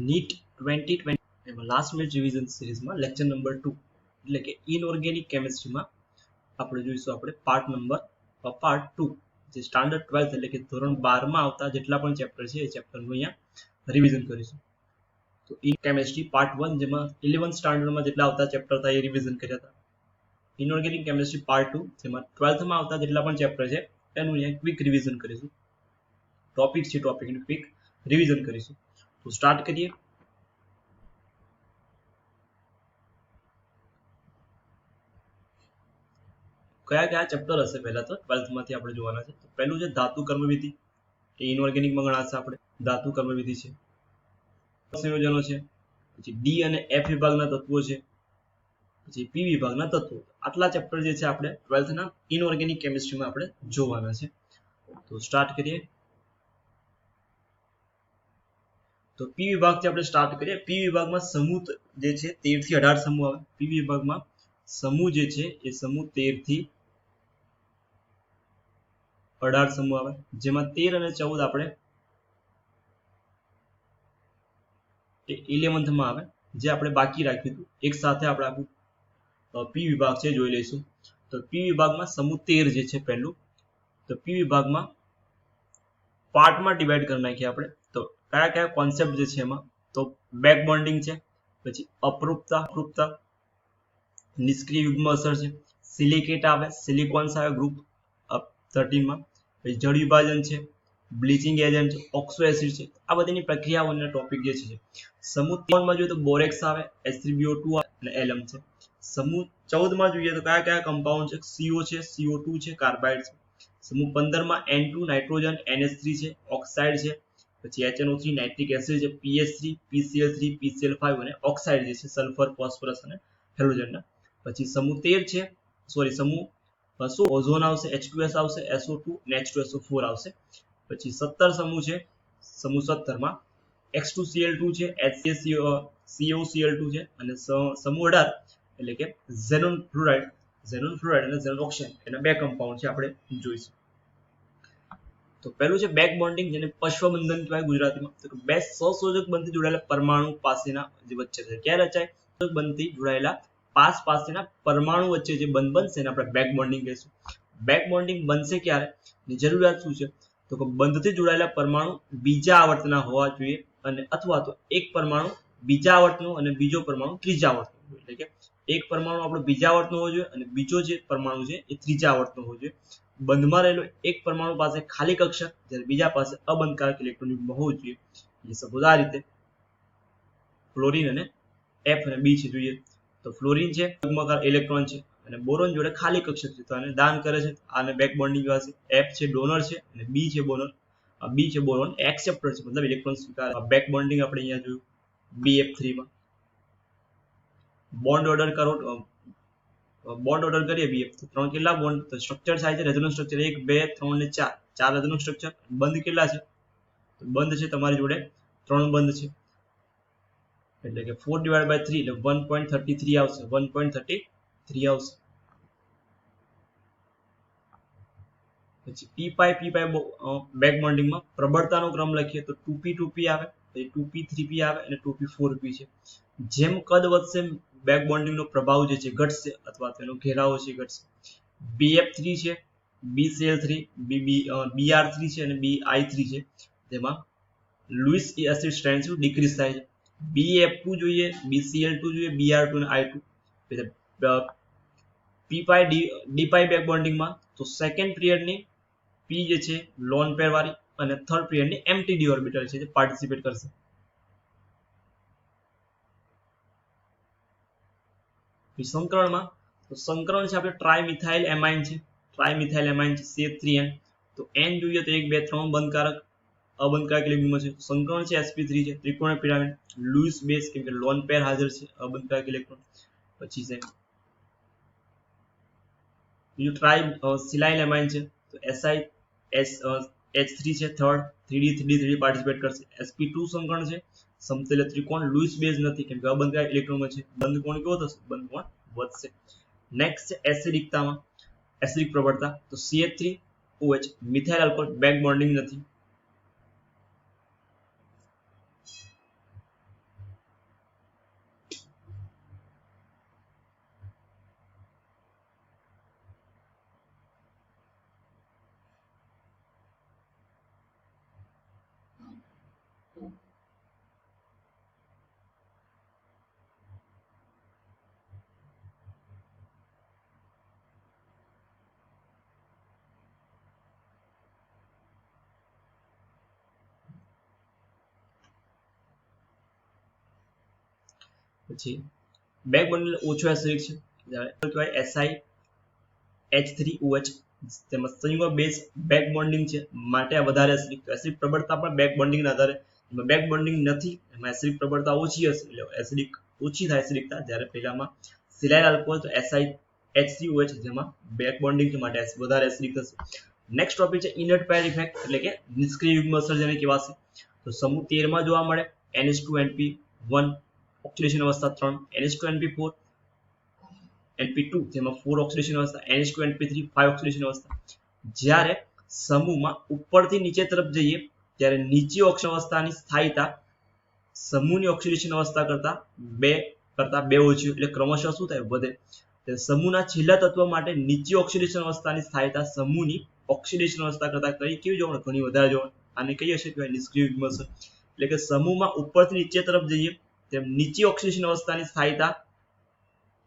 NEET 2020 એમાં last minute revision સિરીઝમાં lecture number 2 એટલે કે ઇનઓર્ગેનિક કેમિસ્ટ્રીમાં આપણે જોઈશું આપણે પાર્ટ 2 જે સ્ટાન્ડર્ડ 12 એટલે કે ધોરણ 12 માં આવતા જેટલા પણ ચેપ્ટર છે એ ચેપ્ટરનું અહીંયા રિવિઝન કરીશું. તો ઇન કેમિસ્ટ્રી પાર્ટ 1 જેમાં 11th સ્ટાન્ડર્ડમાં જેટલા આવતા ચેપ્ટર હતા એ રિવિઝન કર્યા હતા. ઇનઓર્ગેનિક કેમિસ્ટ્રી પાર્ટ 2 જેમાં 12th માં આવતા જેટલા પણ ચેપ્ટર છે એનું અહીંયા ક્વિક રિવિઝન કરીશું. ટોપિકનું ક્વિક રિવિઝન કરીશું. તો સ્ટાર્ટ કરીએ. કયા ચેપ્ટર હશે પહેલા તો 12th માંથી આપણે જોવાના છે. તો પહેલું છે ધાતુ કર્મવિધિ, એ ઇનઓર્ગેનિકમાં ગણાશે આપણે. ધાતુ કર્મવિધિ છે, સંયોજનો છે, પછી ડી અને એફ વિભાગના તત્વો છે, પછી પી વિભાગના તત્વો. આટલા ચેપ્ટર જે છે આપણે 12th ના ઇનઓર્ગેનિક કેમિસ્ટ્રીમાં આપણે જોવાના છે. તો સ્ટાર્ટ કરીએ. તો પી વિભાગથી આપણે સ્ટાર્ટ કરીએ. પી વિભાગમાં સમૂહ જે છે 13 થી 18 સમૂહ આવે. પી વિભાગમાં સમૂહ જે છે એ સમૂહ 13 થી 18 સમૂહ આવે, જેમાં 13 અને 14 આપણે 11th માં આવે, જે આપણે બાકી રાખ્યું હતું. એક સાથે આપણે આખું પી વિભાગ છે જોઈ લઈશું. તો પી વિભાગમાં સમૂહ 13 જે છે પહેલું. તો પી વિભાગમાં પાર્ટમાં ડિવાઈડ કરી નાખીએ આપણે. તો કયા કોન્સેપ્ટ જે છે એમાં, તો બેક બોન્ડિંગ છે, પછી અપરૂપતા, નિષ્ક્રિય યુગ્મ અસર છે, સિલિકેટ આવે, સિલિકોન્સ આવે ગ્રુપ 13 માં, પછી જળ વિભાજન છે, બ્લીચિંગ એજન્ટ છે, ઓક્સો એસિડ છે. આ બધીની પ્રક્રિયાઓના ટોપિક જે છે. સમૂહ 13 માં જોઈએ તો બોરેક્સ આવે, H3BO2 આવે અને એલમ છે. સમૂહ 14 માં જોઈએ તો કયા કમ્પાઉન્ડ છે, CO છે, CO2 છે, કાર્બાઇડ છે. સમૂહ 15 માં N2 નાઇટ્રોજન, NH3 છે, ઓક્સાઇડ છે, પછી HNO3 નાઇટ્રિક એસિડ છે, PH3, PCl3, PCl5 અને ઓક્સાઇડ જે છે સલ્ફર, ફોસ્ફરસ અને હેલોજનના. પછી સમૂહ 13 છે, સમૂહ ઓઝોન આવશે, H2S આવશે, SO2 અને H2SO4 આવશે. પછી 17 સમૂહ છે. સમૂહ 17 માં X2Cl2 છે, HClCO2 છે અને સમૂહ 18 એટલે કે ઝેનોન ફ્લોરાઇડ અને ઝેનોન ઓક્સાઇડ એના બે કમ્પાઉન્ડ છે આપણે જોઈશું. તો પહેલું છે બેક બોન્ડિંગ, જેને પશ્વબંધન કહેવાય ગુજરાતીમાં. તો બે સહસંયોજક બંધથી જોડાયેલા પરમાણુ પાસેના જે વચ્ચે છે, ક્યારે રચાય? બંધથી જોડાયેલા પાસેના પરમાણુ વચ્ચે જે બંધ બનશે એને આપણે બેક બોન્ડિંગ કહીશું. બેક બોન્ડિંગ બનશે ક્યારે? જરૂરિયાત શું છે? તો કે બંધથી જોડાયેલા પરમાણુ બીજા આવર્તના હોવા જોઈએ, અને અથવા તો એક પરમાણુ બીજા આવર્તનો અને બીજો પરમાણુ ત્રીજા આવર્તનો. એટલે કે એક પરમાણુ આપણો બીજા આવર્તનો હોવો જોઈએ અને બીજો જે પરમાણુ છે એ ત્રીજા આવર્તનો હોવો જોઈએ. બંધમાં રહેલો એક પરમાણુ પાસે ખાલી કક્ષક, જ્યારે બીજા પાસે અબંધકારક ઇલેક્ટ્રોન યુગ્મ હોવું જોઈએ. એ સપોઝ આ રીતે ફ્લોરિન અને F અને B છે જોઈએ. તો ફ્લોરિન છે યુગ્મકાર ઇલેક્ટ્રોન છે અને બોરોન જોડે ખાલી કક્ષક છે, તો આને દાન કરે છે. આને બેક બોન્ડિંગ કહેવાશે. F છે ડોનર છે અને B છે બોરોન એક્સેપ્ટર છે, મતલબ ઇલેક્ટ્રોન સ્વીકાર. બેક બોન્ડિંગ આપણે અહીંયા જોયું BF3 માં. બોન્ડ ઓર્ડર કરીએ BF તો 3 કેટલા બોન્ડ સ્ટ્રક્ચર થાય છે? રેઝોનન્સ સ્ટ્રક્ચર 1 2 3 અને 4 રેઝોનન્સ સ્ટ્રક્ચર. બંધ કેટલા છે? તો બંધ છે તમારી જોડે 3 બંધ છે, એટલે કે 4/3 એટલે 1.33 આવશે. 1.33 આવશે. પછી p બેક બોન્ડિંગમાં પ્રબળતાનો ક્રમ લખીએ તો 2p 2p આવે, પછી 2p 3p આવે અને 2p 4p છે. જેમ કદ વધશે બેક બોન્ડિંગનો પ્રભાવ જે છે ઘટશે, અથવા તેનો ઘેરાવો છે ઘટશે. BF3 છે, BCl3, BR3 છે અને BI3 છે. તેમાં લુઈસ એસિડ સ્ટ્રેન્થ ડિક્રીઝ થાય છે. BF2 જોઈએ, BCl2 જોઈએ, BR2 અને I2. p બેક બોન્ડિંગમાં તો સેકન્ડ પિરિયડની P જે છે લોન પેર વાળી અને થર્ડ પિરિયડની MTD ઓર્બિટલ છે જે પાર્ટિસિપેટ કરશે. સંકરણમાં તો સંકરણ છે આપણે ટ્રાઇમિથાઇલ એમાઇન છે, CH3N. તો N જોઈએ તો 1 2 3 બંધકારક અબંધકારક ઇલેક્ટ્રોન છે. સંકરણ છે sp3 છે, ત્રિકોણીય પિરામિડ, લુઈસ બેઝ કેમ કે લોન પેર હાજર છે, અબંધકારક ઇલેક્ટ્રોન. પછી છે બીજું સિલાઇલ એમાઇન છે, તો H3 છે થર્ડ, 3D પાર્ટિસિપેટ કરશે. sp2 સંકરણ છે, સમતલ ત્રિકોણ, લુઈસ બેઝ નથી કેમ કે અબંધકારક ઇલેક્ટ્રોનમાં છે. બંધ કોણ કેવો થશે? બંધ કોણ વધશે. નેક્સ્ટ છે એસિડિક પ્રબળતા, તો CH3OH methyl alcohol back bonding નથી. પછી બેક બોન્ડિંગ ઓછો એસિડિક છે, કહેવાય SiH3OH, તેમાં સંયુગ બેઝ બેક બોન્ડિંગ છે માટે આ વધારે એસિડિક. એસિડિક પ્રબળતા પણ બેક બોન્ડિંગના આધારે, એમાં બેક બોન્ડિંગ નથી એમાં એસિડિક પ્રબળતા ઓછી હશે, એટલે એસિડિક ઓછી થાય એસિડિકતા. જ્યારે પહેલામાં સિલાઇલ આલ્કોહોલ તો SiH3OH, જેમાં બેક બોન્ડિંગ છે માટે વધારે એસિડિક થશે. નેક્સ્ટ ટોપિક છે ઇનર્ટ પેર ઇફેક્ટ, એટલે કે નિષ્ક્રિય યુગ્મ અસર જેને કહેવાશે. તો સમૂહ 13 માં જોવા મળે NH2NP1 ઓક્સિડેશન અવસ્થા 3, NH2NP4 NP2 જેમાં 4 ઓક્સિડેશન અવસ્થા, NH2NP3 5 ઓક્સિડેશન અવસ્થા. જ્યારે સમૂહમાં ઉપરથી નીચે તરફ જઈએ ત્યારે નીચી ઓક્સિડેશન અવસ્થાની સ્થાયીતા સમૂહની ઓક્સિડેશન અવસ્થા કરતા બે ઓછી, એટલે ક્રમશઃ શું થાય વધે. સમૂહના છેલ્લા તત્વ માટે નીચી ઓક્સિડેશન અવસ્થાની સ્થાયીતા સમૂહની ઓક્સિડેશન અવસ્થા કરતા કેવી જોવા ઘણી વધારે જોવા. આને કહીએ છીએ કે નિષ્ક્રિય યુગ્મ અસર. એટલે કે સમૂહમાં ઉપરથી નીચે તરફ જઈએ તેમ નીચી ઓક્સિડેશન અવસ્થાની સ્થાયીતા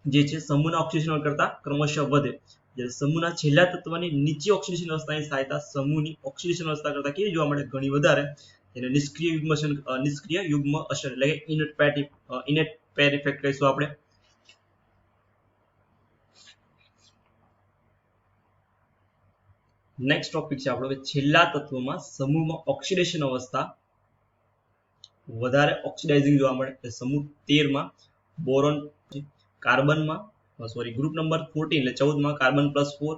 જે છે સમૂહના ઓક્સિડેશન કરતા ક્રમશઃ વધે. જ્યારે સમૂહના છેલ્લા તત્વની નીચી ઓક્સિડેશન અવસ્થાની સ્થાયીતા સમૂહની ઓક્સિડેશન અવસ્થા કરતા કેવી જોવા મળે ઘણી વધારે. એને નિષ્ક્રિય યુગ્મ અસર એટલે કે ઇનર્ટ પેર ઇફેક્ટ કહીશું આપણે. નેક્સ્ટ ટોપિક છે આપણો કે છેલ્લા તત્વમાં સમૂહમાં ઓક્સિડેશન અવસ્થા વધારે ઓક્સિડાઇઝિંગ જોવા મળે. સમૂહ 13 માં બોરોન, કાર્બનમાં ગ્રુપ નંબર 14 એટલે 14 માં કાર્બન +4,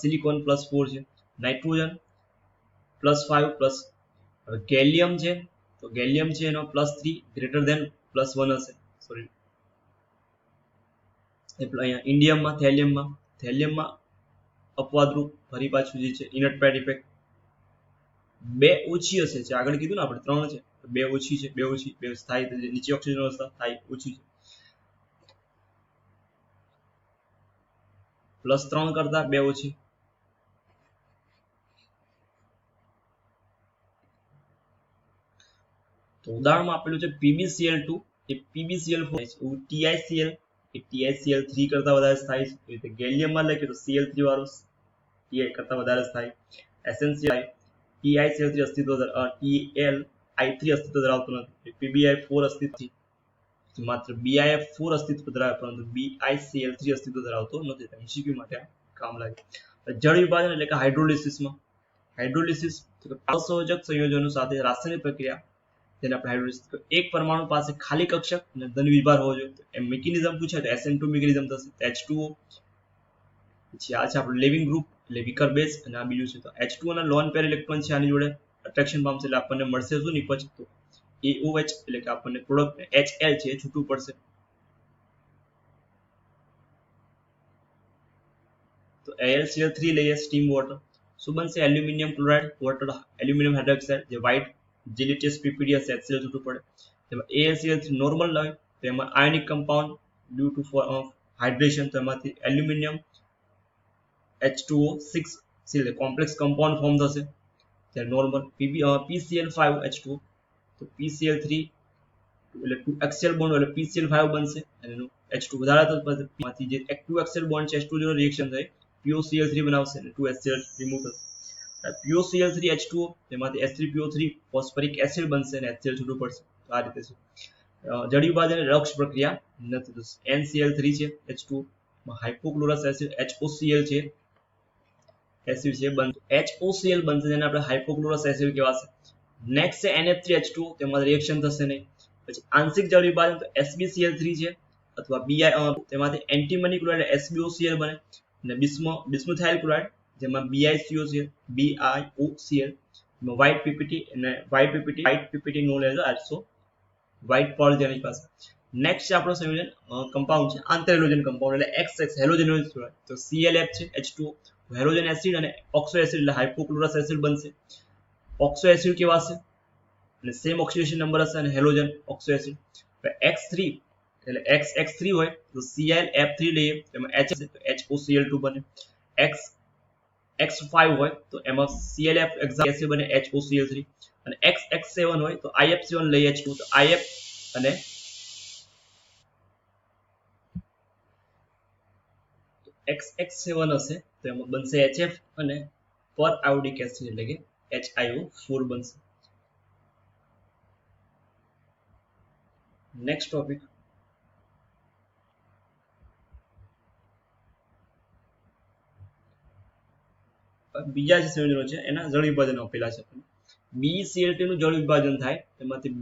સિલિકોન +4 છે, નાઇટ્રોજન +5 પ્લસ ગેલિયમ છે, તો ગેલિયમ છે એનો +3 ગ્રેટર ધેન +1 હશે. સોરી, અહીંયા થેલિયમમાં અપવાદરૂપ ફરી પાછું જે છે ઇનર્ટ પેર ઇફેક્ટ 2 ઓછી હશે. આગળ કીધું ને આપણે 3 છે, 2 ઓછી છે, 2 સ્થાયી નીચી ઓક્સિજન અવસ્થા થાય ઓછી છે. +3 કરતા 2 ઓછી. તો ઉદાહરણમાં આપેલું છે PbCl2 એ PbCl4 છે, TiCl એ TiCl3 કરતા વધારે સ્થાયી છે. રીતે ગેલિયમમાં લખીએ તો Cl3 વાળો Ti કરતા વધારે સ્થાયી. એસેન્શિયલ TiCl3 અસ્તિત્વ TlI3 અસ્તિત્વ ધરાવતું નથી. PbI4 અસ્તિત્વ માત્ર BiF4 અસ્તિત્વ ધરાવે પરંતુ BiCl3 અસ્તિત્વ ધરાવતો નથી. MCQ માટે કામ લાગે. જળ વિભાજન એટલે કે હાઇડ્રોલિસિસ અસંયોજક સંયોજનો સાથે રાસાયણિક પ્રક્રિયા, જેને આપણે હાઇડ્રોલિસિસ. એક પરમાણુ પાસે ખાલી કક્ષક અને ધન વિભાર હોવો જોઈએ. એમ મિકેનિઝમ પૂછે તો SN2 મિકેનિઝમ થશે. H2O, પછી આ છે આપણું લિવિંગ ગ્રુપ એટલે વિકર બેઝ, અને આ બીજું છે તો H2O ના લોન પેર ઇલેક્ટ્રોન છે આની જોડે અટ્રેક્શન પામશે એટલે આપણને મળશે શું નિપજ તો AOH, એટલે કે આપણને પ્રોડક્ટ HL છે છૂટું પડશે. તો AlCl3 લઈએ સ્ટીમ વોટર, શું બનશે aluminium chloride water aluminium hydroxide જે વ્હાઇટ જેલિટિયસ PPD હશે HCl છૂટું પડે. જેમાં AlCl3 નોર્મલ હોય તો એમાં ionic compound due to hydration, તો એમાંથી aluminium H2O6 complex compound form થશે. ત્યારે નોર્મલ PCl5H2O તો PCl3 એટલે 2 એક્સિયલ બોન્ડ એટલે PCl5 બનશે અને એનું H2 વધારે તો માંથી જે 2 એક્સિયલ બોન્ડ છે H2 જોડે રિએક્શન થઈ POCl3 બનાવશે અને 2 HCl રિમૂવ થશે. POCl3H2O તેમાંથી H3PO3 ફોસ્ફરિક એસિડ બનશે અને HCl છૂટું પડશે. આ રીતે છે. જળ વિભાજન રક્ષ પ્રક્રિયા નથી. તો NCl3 છે H2O માં હાઇપોક્લોરસ એસિડ HOCl છે એસિડ છે HOCl બનશે જેને આપણે હાઇપોક્લોરસ એસિડ કહેવાશે. નેક્સ્ટ છે NH3H2O, તેમાં રિએક્શન થશે નહીં. પછી આંશિક જળ વિભાજન તો SbCl3 છે અથવા BI તેમાંથી એન્ટીમની ક્લોરાઇડ SbOCl બને અને બિસ્મુથાઇલ ક્લોરાઇડ જેમાં BiCO છે BiOCl વ્હાઇટ પીપીટી અને વ્હાઇટ પીપીટી નો લેજો આટસો વ્હાઇટ પર્લ જેની પાસે. નેક્સ્ટ છે આપણો સંયોજન કમ્પાઉન્ડ છે આંતર હેલોજન કમ્પાઉન્ડ એટલે XX હેલોજન તો ClF છે H2O હેલોજન એસિડ અને ઓક્સો એસિડ એટલે હાઇપોક્લોરસ એસિડ બનશે. ઓક્સો એસિડ કેવાશે અને સેમ ઓક્સિડેશન નંબર હશે અને હેલોજન ઓક્સો એસિડ. X3 એટલે XX3 હોય તો ClF3 લઈએ એમાં H તો HOCl2 બને. X5 હોય તો એમાં ClF એસિડ બને HOCl3 અને XX7 હોય તો IF7 લઈએ H2 તો IF અને XX7 હશે તો એમાં બનશે HF અને પર આયોડિક એસિડ એટલે કે HiO4 બનશે. નેક્સ્ટ ટોપિક બીજા જે સંયોજનો છે એના જળ વિભાજન આપેલા છે. BeCl2 નું જળ વિભાજન થાય તેમાંથી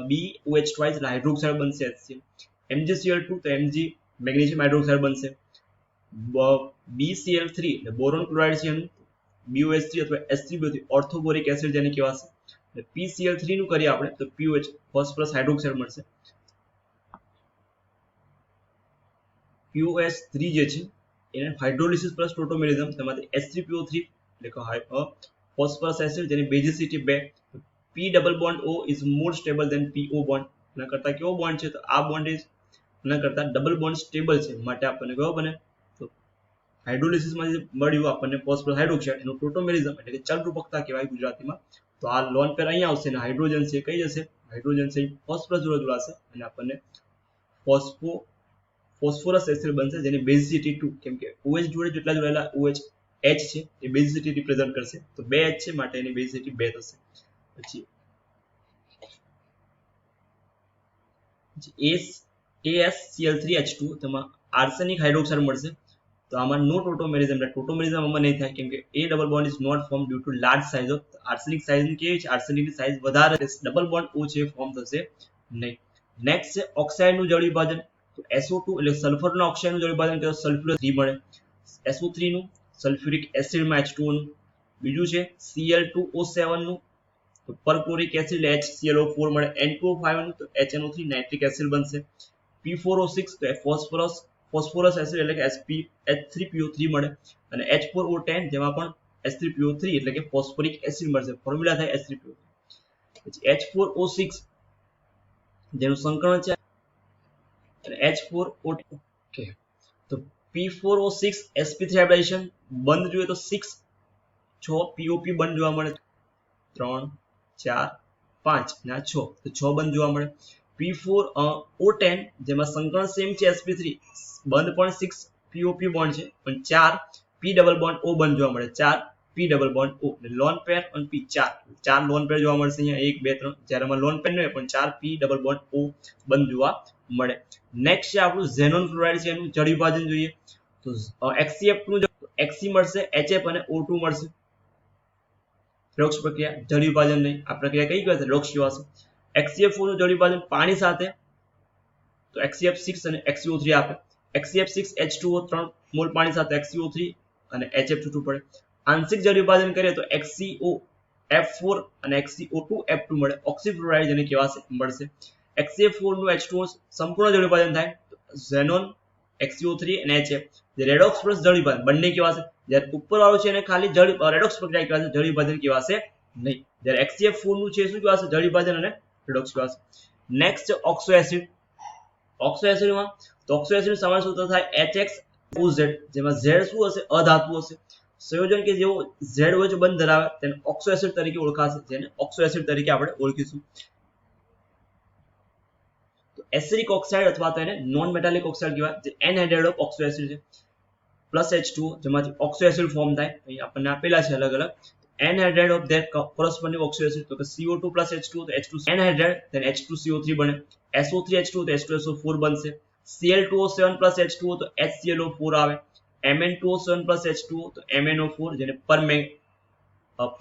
BOH2 એટલે હાઇડ્રોક્સાઇડ બનશે HCl. MgCl2 તો Mg મેગ્નેશિયમ હાઇડ્રોક્સાઇડ બનશે. BCl3 એટલે બોરોન ક્લોરાઇડ છે એનું BOH3 અથવા H3BO3 ઓર્થોબોરિક એસિડ જેને કહેવાશે. PCl3 નું કરીએ આપણે તો POH ફોસ્ફરસ હાઇડ્રોક્સાઇડ મળશે. POH3 જે છે એને હાઇડ્રોલિસિસ પ્લસ પ્રોટોમેરિઝમ તેમાંથી H3PO3 એટલે કે ફોસ્ફરસ એસિડ જેની basicity 2. P double bond O is more stable than PO bond. એના કરતા કેવો બોન્ડ છે તો આ બોન્ડ ઇઝ એના કરતા ડબલ બોન્ડ સ્ટેબલ છે માટે આપણને કયો બને તો હાઇડ્રોલિસિસમાં જે મળ્યું આપણને ફોસ્ફરસ હાઇડ્રોક્સાઇડ એનું પ્રોટોમેરિઝમ એટલે કે ચલરૂપકતા કહેવાય ગુજરાતીમાં. તો આ લોન પેર અહીંયા આવશે અને હાઇડ્રોજન છે કઈ જશે હાઇડ્રોજન છે ફોસ્ફરસ જોડે જોડાશે અને આપણને ફોસ્ફરસ એસિડ બનશે જેની બેઝિસિટી 2 કેમ કે OH જોડે જેટલા જોડાયેલા OH H છે એ બેઝિસિટી રિપ્રેઝન્ટ કરશે તો 2H છે માટે એની બેઝિસિટી 2 થશે. પછી AsCl3H2 તેમાં આર્સેનિક હાઇડ્રોક્સાઇડ મળશે તો આમાં નો ટોટોમેરિઝમ એટલે ટોટોમેરિઝમ આમાં નહીં થાય કેમ કે A double bond is not form due to large size of arsenic size કેવી છે આર્સેનિકની સાઇઝ વધારે ડબલ બોન્ડ O છે ફોર્મ થશે નહીં. નેક્સ્ટ છે ઓક્સાઇડનું જળ વિભાજન તો SO2 એટલે સલ્ફરના ઓક્સાઇડનું જળ વિભાજન કરે સલ્ફ્યુરસ 3 મળે. SO3 નું સલ્ફ્યુરિક એસિડમાં H2O નું. બીજું છે Cl2O7 નું તો પરક્લોરિક એસિડ એટલે HClO4 મળે. N2O5 નું તો HNO3 નાઇટ્રિક એસિડ બનશે. P4O6 તો ફોસ્ફરસ એસિડ એટલે કે H3PO3 મળે અને H4O10 જેમાં પણ H3PO3 એટલે કે ફોસ્ફરિક એસિડ મળશે ફોર્મ્યુલા થાય H3PO. પછી H4O6 જેનું સંકલન છે H4O ઓકે તો P4O6 sp3 હાઇબ્રિડાઇઝેશન બંધ જોઈએ તો 6 POP બંધ જોવા મળે 3 4 5 ના 6 તો 6 બંધ જોવા મળે. P4O10 જેમાં સંકલન સેમ છે sp3 બંધ પણ 6 POP બોન્ડ છે પણ 4 P ડબલ બોન્ડ O બંધ જોવા મળે 4 P double bond O lone pair અને P 4 લોન પેર જોવા મળશે અહીંયા 1 2 3 જ્યારે માં લોન પેર ન હોય પણ 4 P ડબલ બોન્ડ O બંધ જોવા મળે. નેક્સ્ટ છે આપણું ઝેનોન ક્લોરાઇડ છે એનું જળ વિભાજન જોઈએ તો HCF નું Xc મળશે HF અને O2 મળશે. રેડોક્સ પ્રક્રિયા જળ વિભાજન નહીં આ પ્રક્રિયા કઈ કહેવાય રેડોક્સ કહેવાશે. HCF નું જળ વિભાજન પાણી સાથે તો HCF6 અને HCO3 આપે. HCF6 H2O 3 મોલ પાણી સાથે HCO3 અને HF2 પડે. આંશિક જળ વિભાજન કરીએ તો HCO F4 અને HCO2 F2 મળે. ઓક્સીફ્લોરાઇડ જેને કહેવાશે મળશે. HCF4 નું H2O સંપૂર્ણ જળ વિભાજન થાય ઝેનોન HCO3 અને HF જે રેડોક્સ પ્લસ જળ વિભાજન બંને કહેવાશે. જ્યારે ઉપર વાળું છે એને ખાલી રેડોક્સ પ્રક્રિયા કહેવાશે જળ વિભાજન કહેવાશે નહીં. જ્યારે HCF4 નું છે શું કહેવાશે જળ વિભાજન અને રેડોક્સ કહેવાશે. Next oxo acid oxo acid સમાવેશ થાય HXOZ જેમાં Z શું હશે અધાતુ હશે. સંયોજન કે જેવો ZOH બંધ ધરાવે તેને ઓક્સો એસિડ તરીકે ઓળખાશે જેને ઓક્સો એસિડ તરીકે આપણે ઓળખીશું. તો એસિડિક ઓક્સાઇડ અથવા તો એને નોન મેટાલિક ઓક્સાઇડ કહેવાય જે એનહાઇડ્રાઇડ ઓફ ઓક્સો એસિડ છે પ્લસ H2O જેમાંથી ઓક્સો એસિડ ફોર્મ થાય અહીં આપણને આપેલા છે અલગ અલગ anhydride of their corresponding oxo acid તો કે CO2 H2O તો H2 anhydride then H2CO3 બને SO3 H2 તો H2SO4 બનશે Cl2O7 H2O તો HClO4 આવે Mn2O7 H2O તો MnO4 જેને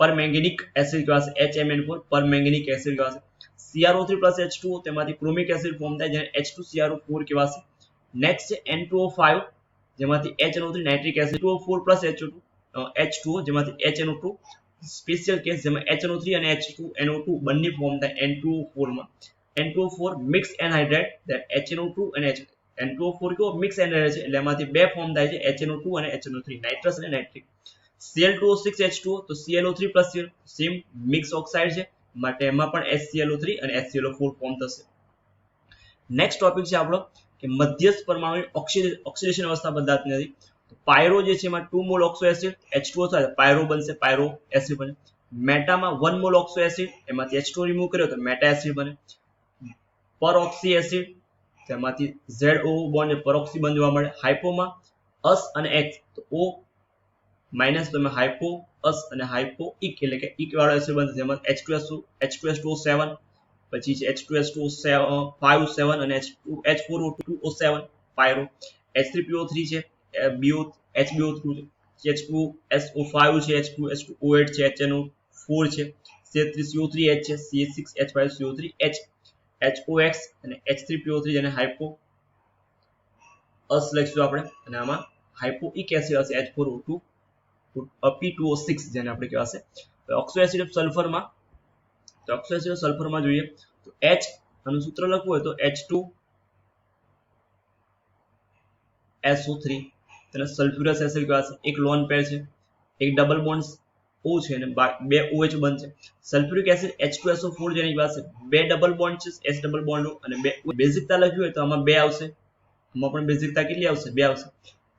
પરમેંગેનિક એસિડ કહેવાશે HMN4 પરમેંગેનિક એસિડ કહેવાશે CrO3 H2O તેમાંથી ક્રોમિક એસિડ ફોર્મ થાય જેને H2CrO4 કહેવાશે નેક્સ્ટ છે N2O5 જેમાંથી HNO3 nitric acid H2O4 H2O જેમાંથી HNO2 સ્પેશિયલ કેસ જેમાં HNO3 અને H2NO2 બંને ફોર્મ થાય N2O4 માં N2O4 mix anhydride then HNO2 અને N2O4 કેવો મિક્સ એનહાઇડ્રાઇડ છે એટલે એમાંથી બે ફોર્મ થાય છે HNO2 અને HNO3 નાઇટ્રસ અને નાઇટ્રિક Cl2O6 H2O તો ClO3 સેમ મિક્સ ઓક્સાઇડ છે માટે એમાં પણ HClO3 અને HClO4 ફોર્મ થશે નેક્સ્ટ ટોપિક છે આપણો કે મધ્યસ્થ પરમાણુ ઓક્સિડેશન અવસ્થા બદલાતી નથી પાયરો જે છે એમાં 2 મોલ ઓક્સો એસિડ H2O થાય પાયરો બનશે પાયરો એસિડ બને મેટામાં 1 મોલ ઓક્સો એસિડ એમાંથી H2O રિમૂવ કર્યો તો મેટા એસિડ બને પરઓક્સી એસિડ તેમાંથી ZO બોન્ડ પરઓક્સી બંધ જોવા મળે હાઇપોમાં અસ અને X તો O માઈનસ તો એમાં હાઇપો અસ અને હાઇપો ઇક એટલે કે ઇક વાળો એસિડ બનશે જેમાં H2SO7 પછી છે H2SO57 અને H4O2O7 પાયરો H3PO3 છે HBO3 H2SO5 છે, H2SO8 છે, HNO4 છે, CH3CO3H છે, CH6H5CO3H, HOX અને H3PO3 જેને હાઇપો લખીશું આપણે, અને આમાં હાઇપોઇક એસિડ હશે H4O2 P2O6 જેને આપણે કહેવાશે. ઓક્સો એસિડ ઓફ સલ્ફરમાં, તો ઓક્સો એસિડ ઓફ સલ્ફરમાં જોઈએ તો H આનું સૂત્ર લખવું હોય તો H2SO3 તેને સલ્ફ્યુરસ એસિડ કહેવાશે. એક લોન પેર છે, એક ડબલ બોન્ડ O છે અને બે OH બંધ છે. સલ્ફ્યુરિક એસિડ H2SO4 જેની પાસે બે ડબલ બોન્ડ છે, S ડબલ બોન્ડ અને બે બેઝિકતા લખ્યું હોય તો આમાં બે આવશે. આમાં પણ બેઝિકતા કેટલી આવશે? બે આવશે.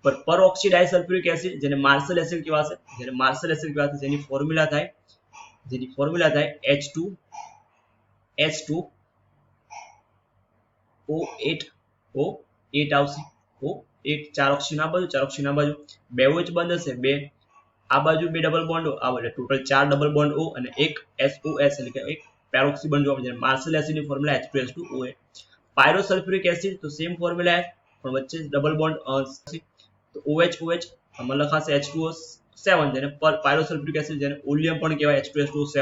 પર પરઓક્સી ડાયસલ્ફ્યુરિક એસિડ જેને માર્શલ એસિડ કહેવાશે, જેની ફોર્મ્યુલા થાય H2O8 આવશે. O8 ચાર ઓક્સિજન આ બાજુ, બે OH બંધ હશે, બે આ બાજુ, બે ડબલ બોન્ડ O, આ બાજુ ટોટલ ચાર ડબલ બોન્ડ O અને એક SOS એટલે કે એક પેરોક્સી બંધ જોવા મળે. માર્શલ એસિડની ફોર્મ્યુલા H2SO8. પાયરોસલ્ફ્યુરિક એસિડ તો સેમ ફોર્મ્યુલા પણ વચ્ચે ડબલ બોન્ડ તો OH આમાં લખાશે H2O7 જેને પાયરોસલ્ફ્યુરિક એસિડ જેને ઓલિયમ પણ કહેવાય H2SO7.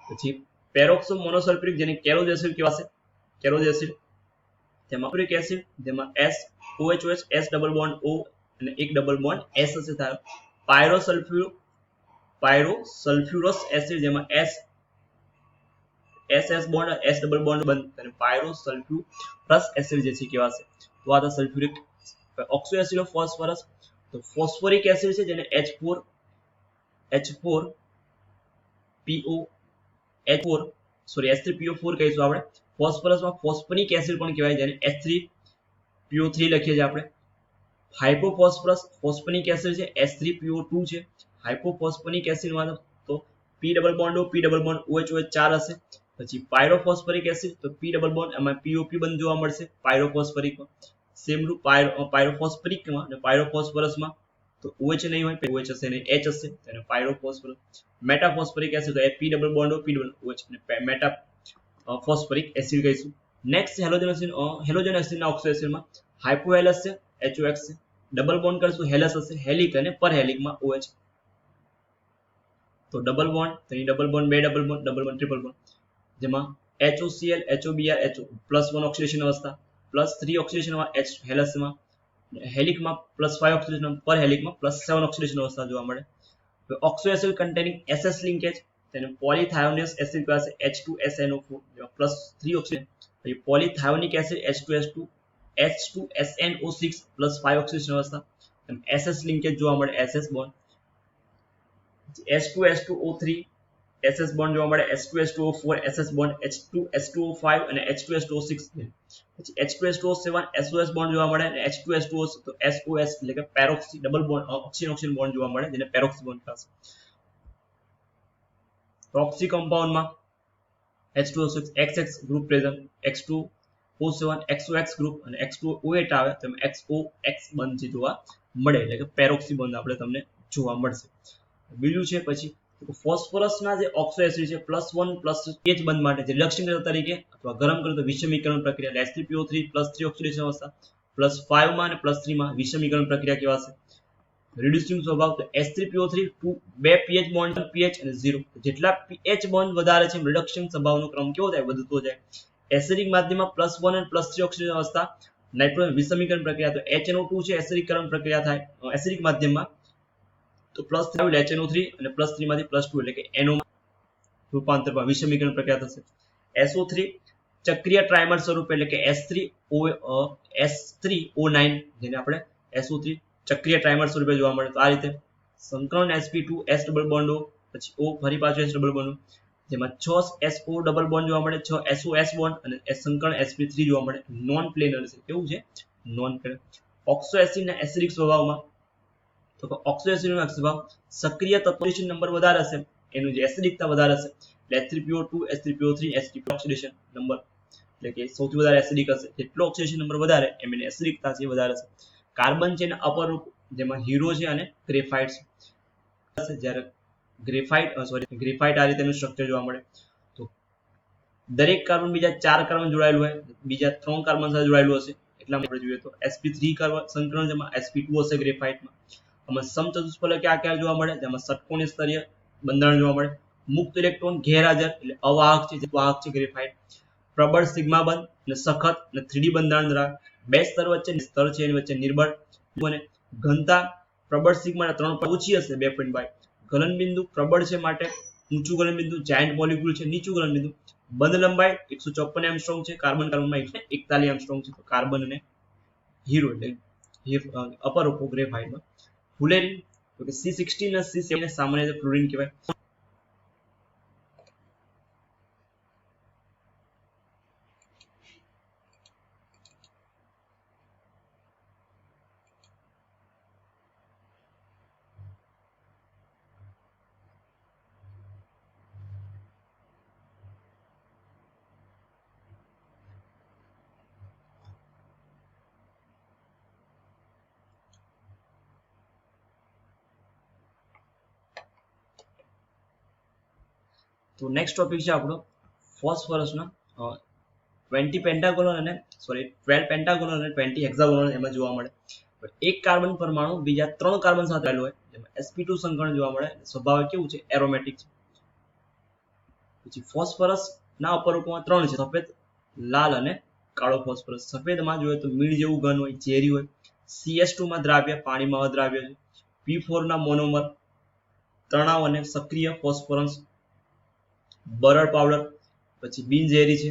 પછી પેરોક્સો મોનોસલ્ફ્યુરિક જેને કેરોઝ એસિડ કહેવાશે, તેમાં સલ્ફ્યુરિક એસિડ જેમાં SOHOH S double bond O અને એક ડબલ બોન્ડ S હશે તારો. પાયરોસલ્ફ્યુરસ એસિડ જેમાં SS bond S double bond બંધ અને પાયરોસલ્ફ્યુરસ એસિડ જે છે કહેવાશે. તો આ sulphuric. Oxo acid of phosphorus તો ફોસ્ફોરિક એસિડ છે જેને H4PO H3PO4 કહીશું આપણે. ફોસ્ફરસમાં ફોસ્ફોનિક એસિડ પણ કહેવાય જેને H3PO3 લખીએ છીએ આપણે. હાઇપોફોસ્ફરસ ફોસ્ફોનિક એસિડ છે H3PO2 છે. હાઇપોફોસ્ફોનિક એસિડમાં તો P double bond O OH ચાર હશે. પછી પાયરોફોસ્ફરિક એસિડ તો P ડબલ બોન્ડ એમાં POP બંધ જોવા મળશે પાયરોફોસ્ફરિકમાં. સેમ રૂપ પાયરોફોસ્ફરિકમાં અને પાયરોફોસ્ફરસમાં તો OH નહીં હોય, OH હશે નહીં, H હશે અને પાયરોફોસ્ફરસ. મેટાફોસ્ફરિક એસિડ તો P double bond O OH અને મેટાફોસ્ફરિક એસિડ કહીશું. નેક્સ્ટ હેલોજન એસિડના ઓક્સો એસિડમાં હાઇપોહેલસ છે, HOX છે. ડબલ બોન્ડ કરશું હેલસ હશે, હેલિક અને પરહેલિકમાં OH. તો ડબલ બોન્ડ તો અહીં ડબલ બોન્ડ, બે ડબલ બોન્ડ, ટ્રિપલ બોન્ડ જેમાં HOCl HOBr HO +1 ઓક્સિડેશન અવસ્થા, +3 ઓક્સિડેશન હેલસમાં, હેલિકમાં +5 ઓક્સિડેશન, પરહેલિકમાં +7 ઓક્સિડેશન અવસ્થા જોવા મળે. Oxo acid containing SS linkage તેને પોલીથાયોનિયસ એસિડ કહેવાશે H2SNO4 +3 ઓક્સિડેશન. પછી પોલીથાયોનિક એસિડ H2SNO6 +5 ઓક્સિડેશન અવસ્થા અને SS લિંકેજ જોવા મળે, SS bond. H2S2O3 SS bond જોવા મળે, H2S2O4 SS બોન્ડ, H2S2O5 અને H2S2O6. પછી H2S2O7 SOS બોન્ડ જોવા મળે અને H2S2O તો SOS એટલે કે peroxy double bond oxygen bond જોવા મળે જેને પેરોક્સી બોન્ડ કહેવાશે. ટોક્સિક કમ્પાઉન્ડમાં H2O6 XX group present, X2O7 XOX group અને X2O8 આવે તો XOX બંધ જોવા મળે એટલે કે પેરોક્સી બંધ આપણે તમને જોવા મળશે. બીજું છે પછી ફોસ્ફરસના જે ઓક્સો એસિડ છે +1 pH બંધ માટે જે રિડક્શન તરીકે અથવા ગરમ કરો તો વિષમીકરણ પ્રક્રિયા H3PO3 +3 ઓક્સિડેશન અવસ્થા, +5 માં અને +3 માં વિષમીકરણ પ્રક્રિયા કહેવાશે. રિડ્યુસિંગ સ્વભાવ તો H3PO3 બે pH બોન્ડ, pH અને 0 જેટલા pH બોન્ડ વધારે છે રિડક્શન સ્વભાવનો ક્રમ કેવો થાય? વધતો જાય. એસિડિક માધ્યમમાં +1 અને +3 ઓક્સિડેશન અવસ્થા, નાઇટ્રોજન વિષમીકરણ પ્રક્રિયા તો HNO2 છે એસિડિકરણ પ્રક્રિયા થાય એસિડિક માધ્યમમાં તો +3 HNO3 અને +3 માંથી +2 એટલે કે NO રૂપાંતરમાં વિષમીકરણ પ્રક્રિયા થશે. SO3 ચક્રીય ટ્રાઇમર સ્વરૂપે એટલે કે S3O9 જેને આપણે SO3 ચક્રીય ટ્રાઇમર સ્વરૂપે જોવા મળે. તો આ રીતે સંકરણ sp2 S double bond O પછી O ફરી પાછું S ડબલ બોન્ડ જેમાં 6 SO ડબલ બોન્ડ જોવા મળે, 6 SOS બોન્ડ અને સંકરણ sp3 જોવા મળે. નોન પ્લેનર છે. કેવું છે? Non planar. ઓક્સો એસિડના એસિડિક સ્વભાવમાં તો ઓક્સો એસિડનો સ્વભાવ સક્રિય તત્વ નંબર વધારે હશે, એનું જે એસિડિકતા વધારે હશે H3PO2 H3PO3 H3PO oxidation number એટલે કે સૌથી વધારે એસિડિક હશે. જેટલો ઓક્સિડેશન નંબર વધારે એમ એની એસિડિકતા છે વધારે હશે. કાર્બન છે એના અપર રૂપ જેમાં હીરો છે અને ગ્રેફાઇટ છે. જ્યારે ગ્રેફાઇટ આ રીતેનું સ્ટ્રક્ચર જોવા મળે. તો દરેક કાર્બન બીજા 4 કાર્બન જોડાયેલું હોય, બીજા 3 કાર્બન સાથે જોડાયેલું હશે. એટલા આપણે જોઈએ તો sp3 કાર્બન સંકરણ જેમાં sp2 હશે ગ્રેફાઇટમાં. આમાં સમચતુષ્ફલક ક્યાં ક્યાં જોવા મળે? તેમાં ષટકોણીય સ્તરીય બંધારણ જોવા મળે. મુક્ત ઇલેક્ટ્રોન ગેરહાજર એટલે અવાહક છે, જે વાહક છે ગ્રેફાઇટ. પ્રબળ સિગ્મા બંધ અને સખત અને 3D બંધારણ ધરાવે. બે સ્તર વચ્ચે સ્તર છે એની વચ્ચે નિર્બળ અને ઘનતા પ્રબળ સિગ્મા 3 ઓછી હશે 2.5. ગલનબિંદુ પ્રબળ છે માટે ઊંચું ગલનબિંદુ જાયન્ટ મોલિક્યુલ છે, નીચું ગલનબિંદુ. બંધ લંબાઈ 154 એંગસ્ટ્રોમ છે, કાર્બન કાર્બનમાં 141 એંગસ્ટ્રોમ છે. કાર્બન અને હીરો એટલે અપર ઓપો ગ્રેફાઇટમાં. ફુલેરિન તો કે C16 અને C7 ને સામાન્ય રીતે ફ્લોરિન કહેવાય. તો નેક્સ્ટ ટોપિક છે આપણો ફોસ્ફરસના 20 પેન્ટાગોનલ અને 12 પેન્ટાગોનલ અને 20 હેક્સાગોનલ એમાં જોવા મળે. એક કાર્બન પરમાણુ બીજા 3 કાર્બન સાથે આવેલો હોય, જેમાં sp2 સંકરણ જોવા મળે. સ્વભાવ કેવું છે? એરોમેટિક છે. પછી ફોસ્ફરસ ના અપરૂપમાં 3 છે, સફેદ, લાલ અને કાળો ફોસ્ફરસ. સફેદમાં જોઈએ તો મીણ જેવું ઘન હોય, ઝેરી હોય. CS2 માં દ્રાવ્ય, પાણીમાં અદ્રાવ્ય છે. P4 ના મોનોમર, તણાવ અને સક્રિય ફોસ્ફરસ, બરડ પાવડર. પછી બિનઝેરી છે,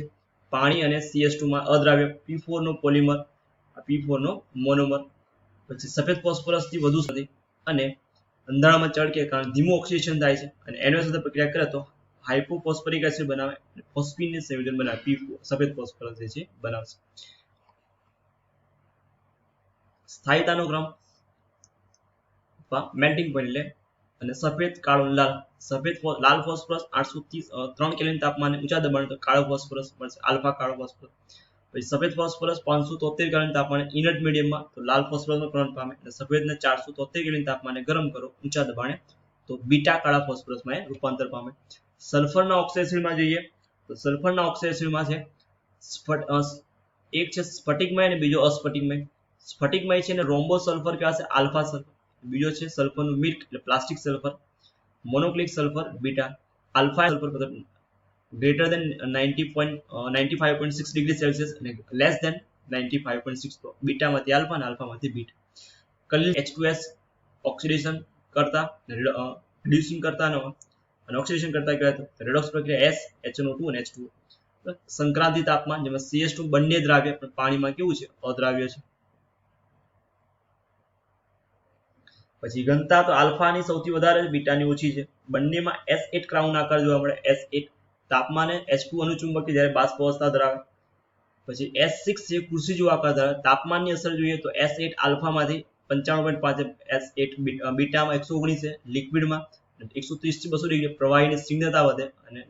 પાણી અને CS2 માં અદ્રાવ્ય. P4 નો પોલિમર, P4 નો મોનોમર. પછી સફેદ ફોસ્ફરસ થી વધુ નથી અને અંધારામાં ચળકે કારણ ધીમું ઓક્સિડેશન થાય છે અને એનો સાથે પ્રક્રિયા કરે તો હાઇપોફોસ્ફરિક એસિડ બનાવે અને ફોસ્ફીનનું સંયોજન બનાવે. P4 સફેદ ફોસ્ફરસ જે છે બનાવશે. સ્થાયીતાનો ક્રમ મેલ્ટિંગ પોઈન્ટ એટલે અને સફેદ, કાળો, લાલ. સફેદ લાલ ફોસ્ફરસ 803 કેલ્વિન તાપમાને ઊંચા દબાણ તો કાળો ફોસ્ફરસ મળશે, આલ્ફા કાળો ફોસ્ફરસ. પછી સફેદ ફોસ્ફરસ 573 કેલ્વિન તાપમાને ઇનર્ટ મીડિયમમાં તો લાલ ફોસ્ફરસનો કરંટ પામે. અને સફેદને 473 કેલ્વિન તાપમાને ગરમ કરો ઊંચા દબાણે તો બીટા કાળા ફોસ્ફરસમાં રૂપાંતર પામે. સલ્ફરના ઓક્સિડાઇઝમાં જોઈએ તો સલ્ફરના ઓક્સિડાઇઝમાં છે એક છે સ્ફટિકમય અને બીજો અસ્ફટિકમય. સ્ફટિકમય છે ને રોમ્બો સલ્ફર કહેવાશે, આલ્ફા સલ્ફર. બીજો છે સલ્ફરનું મિલ્ક એટલે plastic sulphur. Monoclinic sulphur beta. Alpha sulphur greater than 95.6 degree Celsius અને લેસ દેન 95.6. તો બીટામાંથી આલ્ફા અને આલ્ફામાંથી બીટા. કલિલ H2S ઓક્સિડેશન કરતા રિડ્યુસિંગ કરતા અને ઓક્સિડેશન કરતા કહેવાય તો રેડોક્સ પ્રક્રિયા SHNO2 અને H2O. સંક્રાંતિ તાપમાન જેમાં CS2 બંને દ્રાવ્ય પણ પાણીમાં કેવું છે? અદ્રાવ્ય છે. પછી ઘનતા તો આલ્ફાની સૌથી વધારે છે, બીટાની ઓછી છે. બંનેમાં S8 ક્રાઉન આકાર જોવા મળે. S8 તાપમાને H2 અનુચુંબક જ્યારે બાષ્પ અવસ્થા ધરાવે. પછી S6 છે ખુરશી જેવો આકાર ધરાવે. તાપમાનની અસર જોઈએ તો S8 આલ્ફામાંથી 95.5, S8 બીટામાં 119 છે. લિક્વિડમાં 130 થી 200 ડિગ્રી પ્રવાહીની સ્નિગ્ધતા વધે અને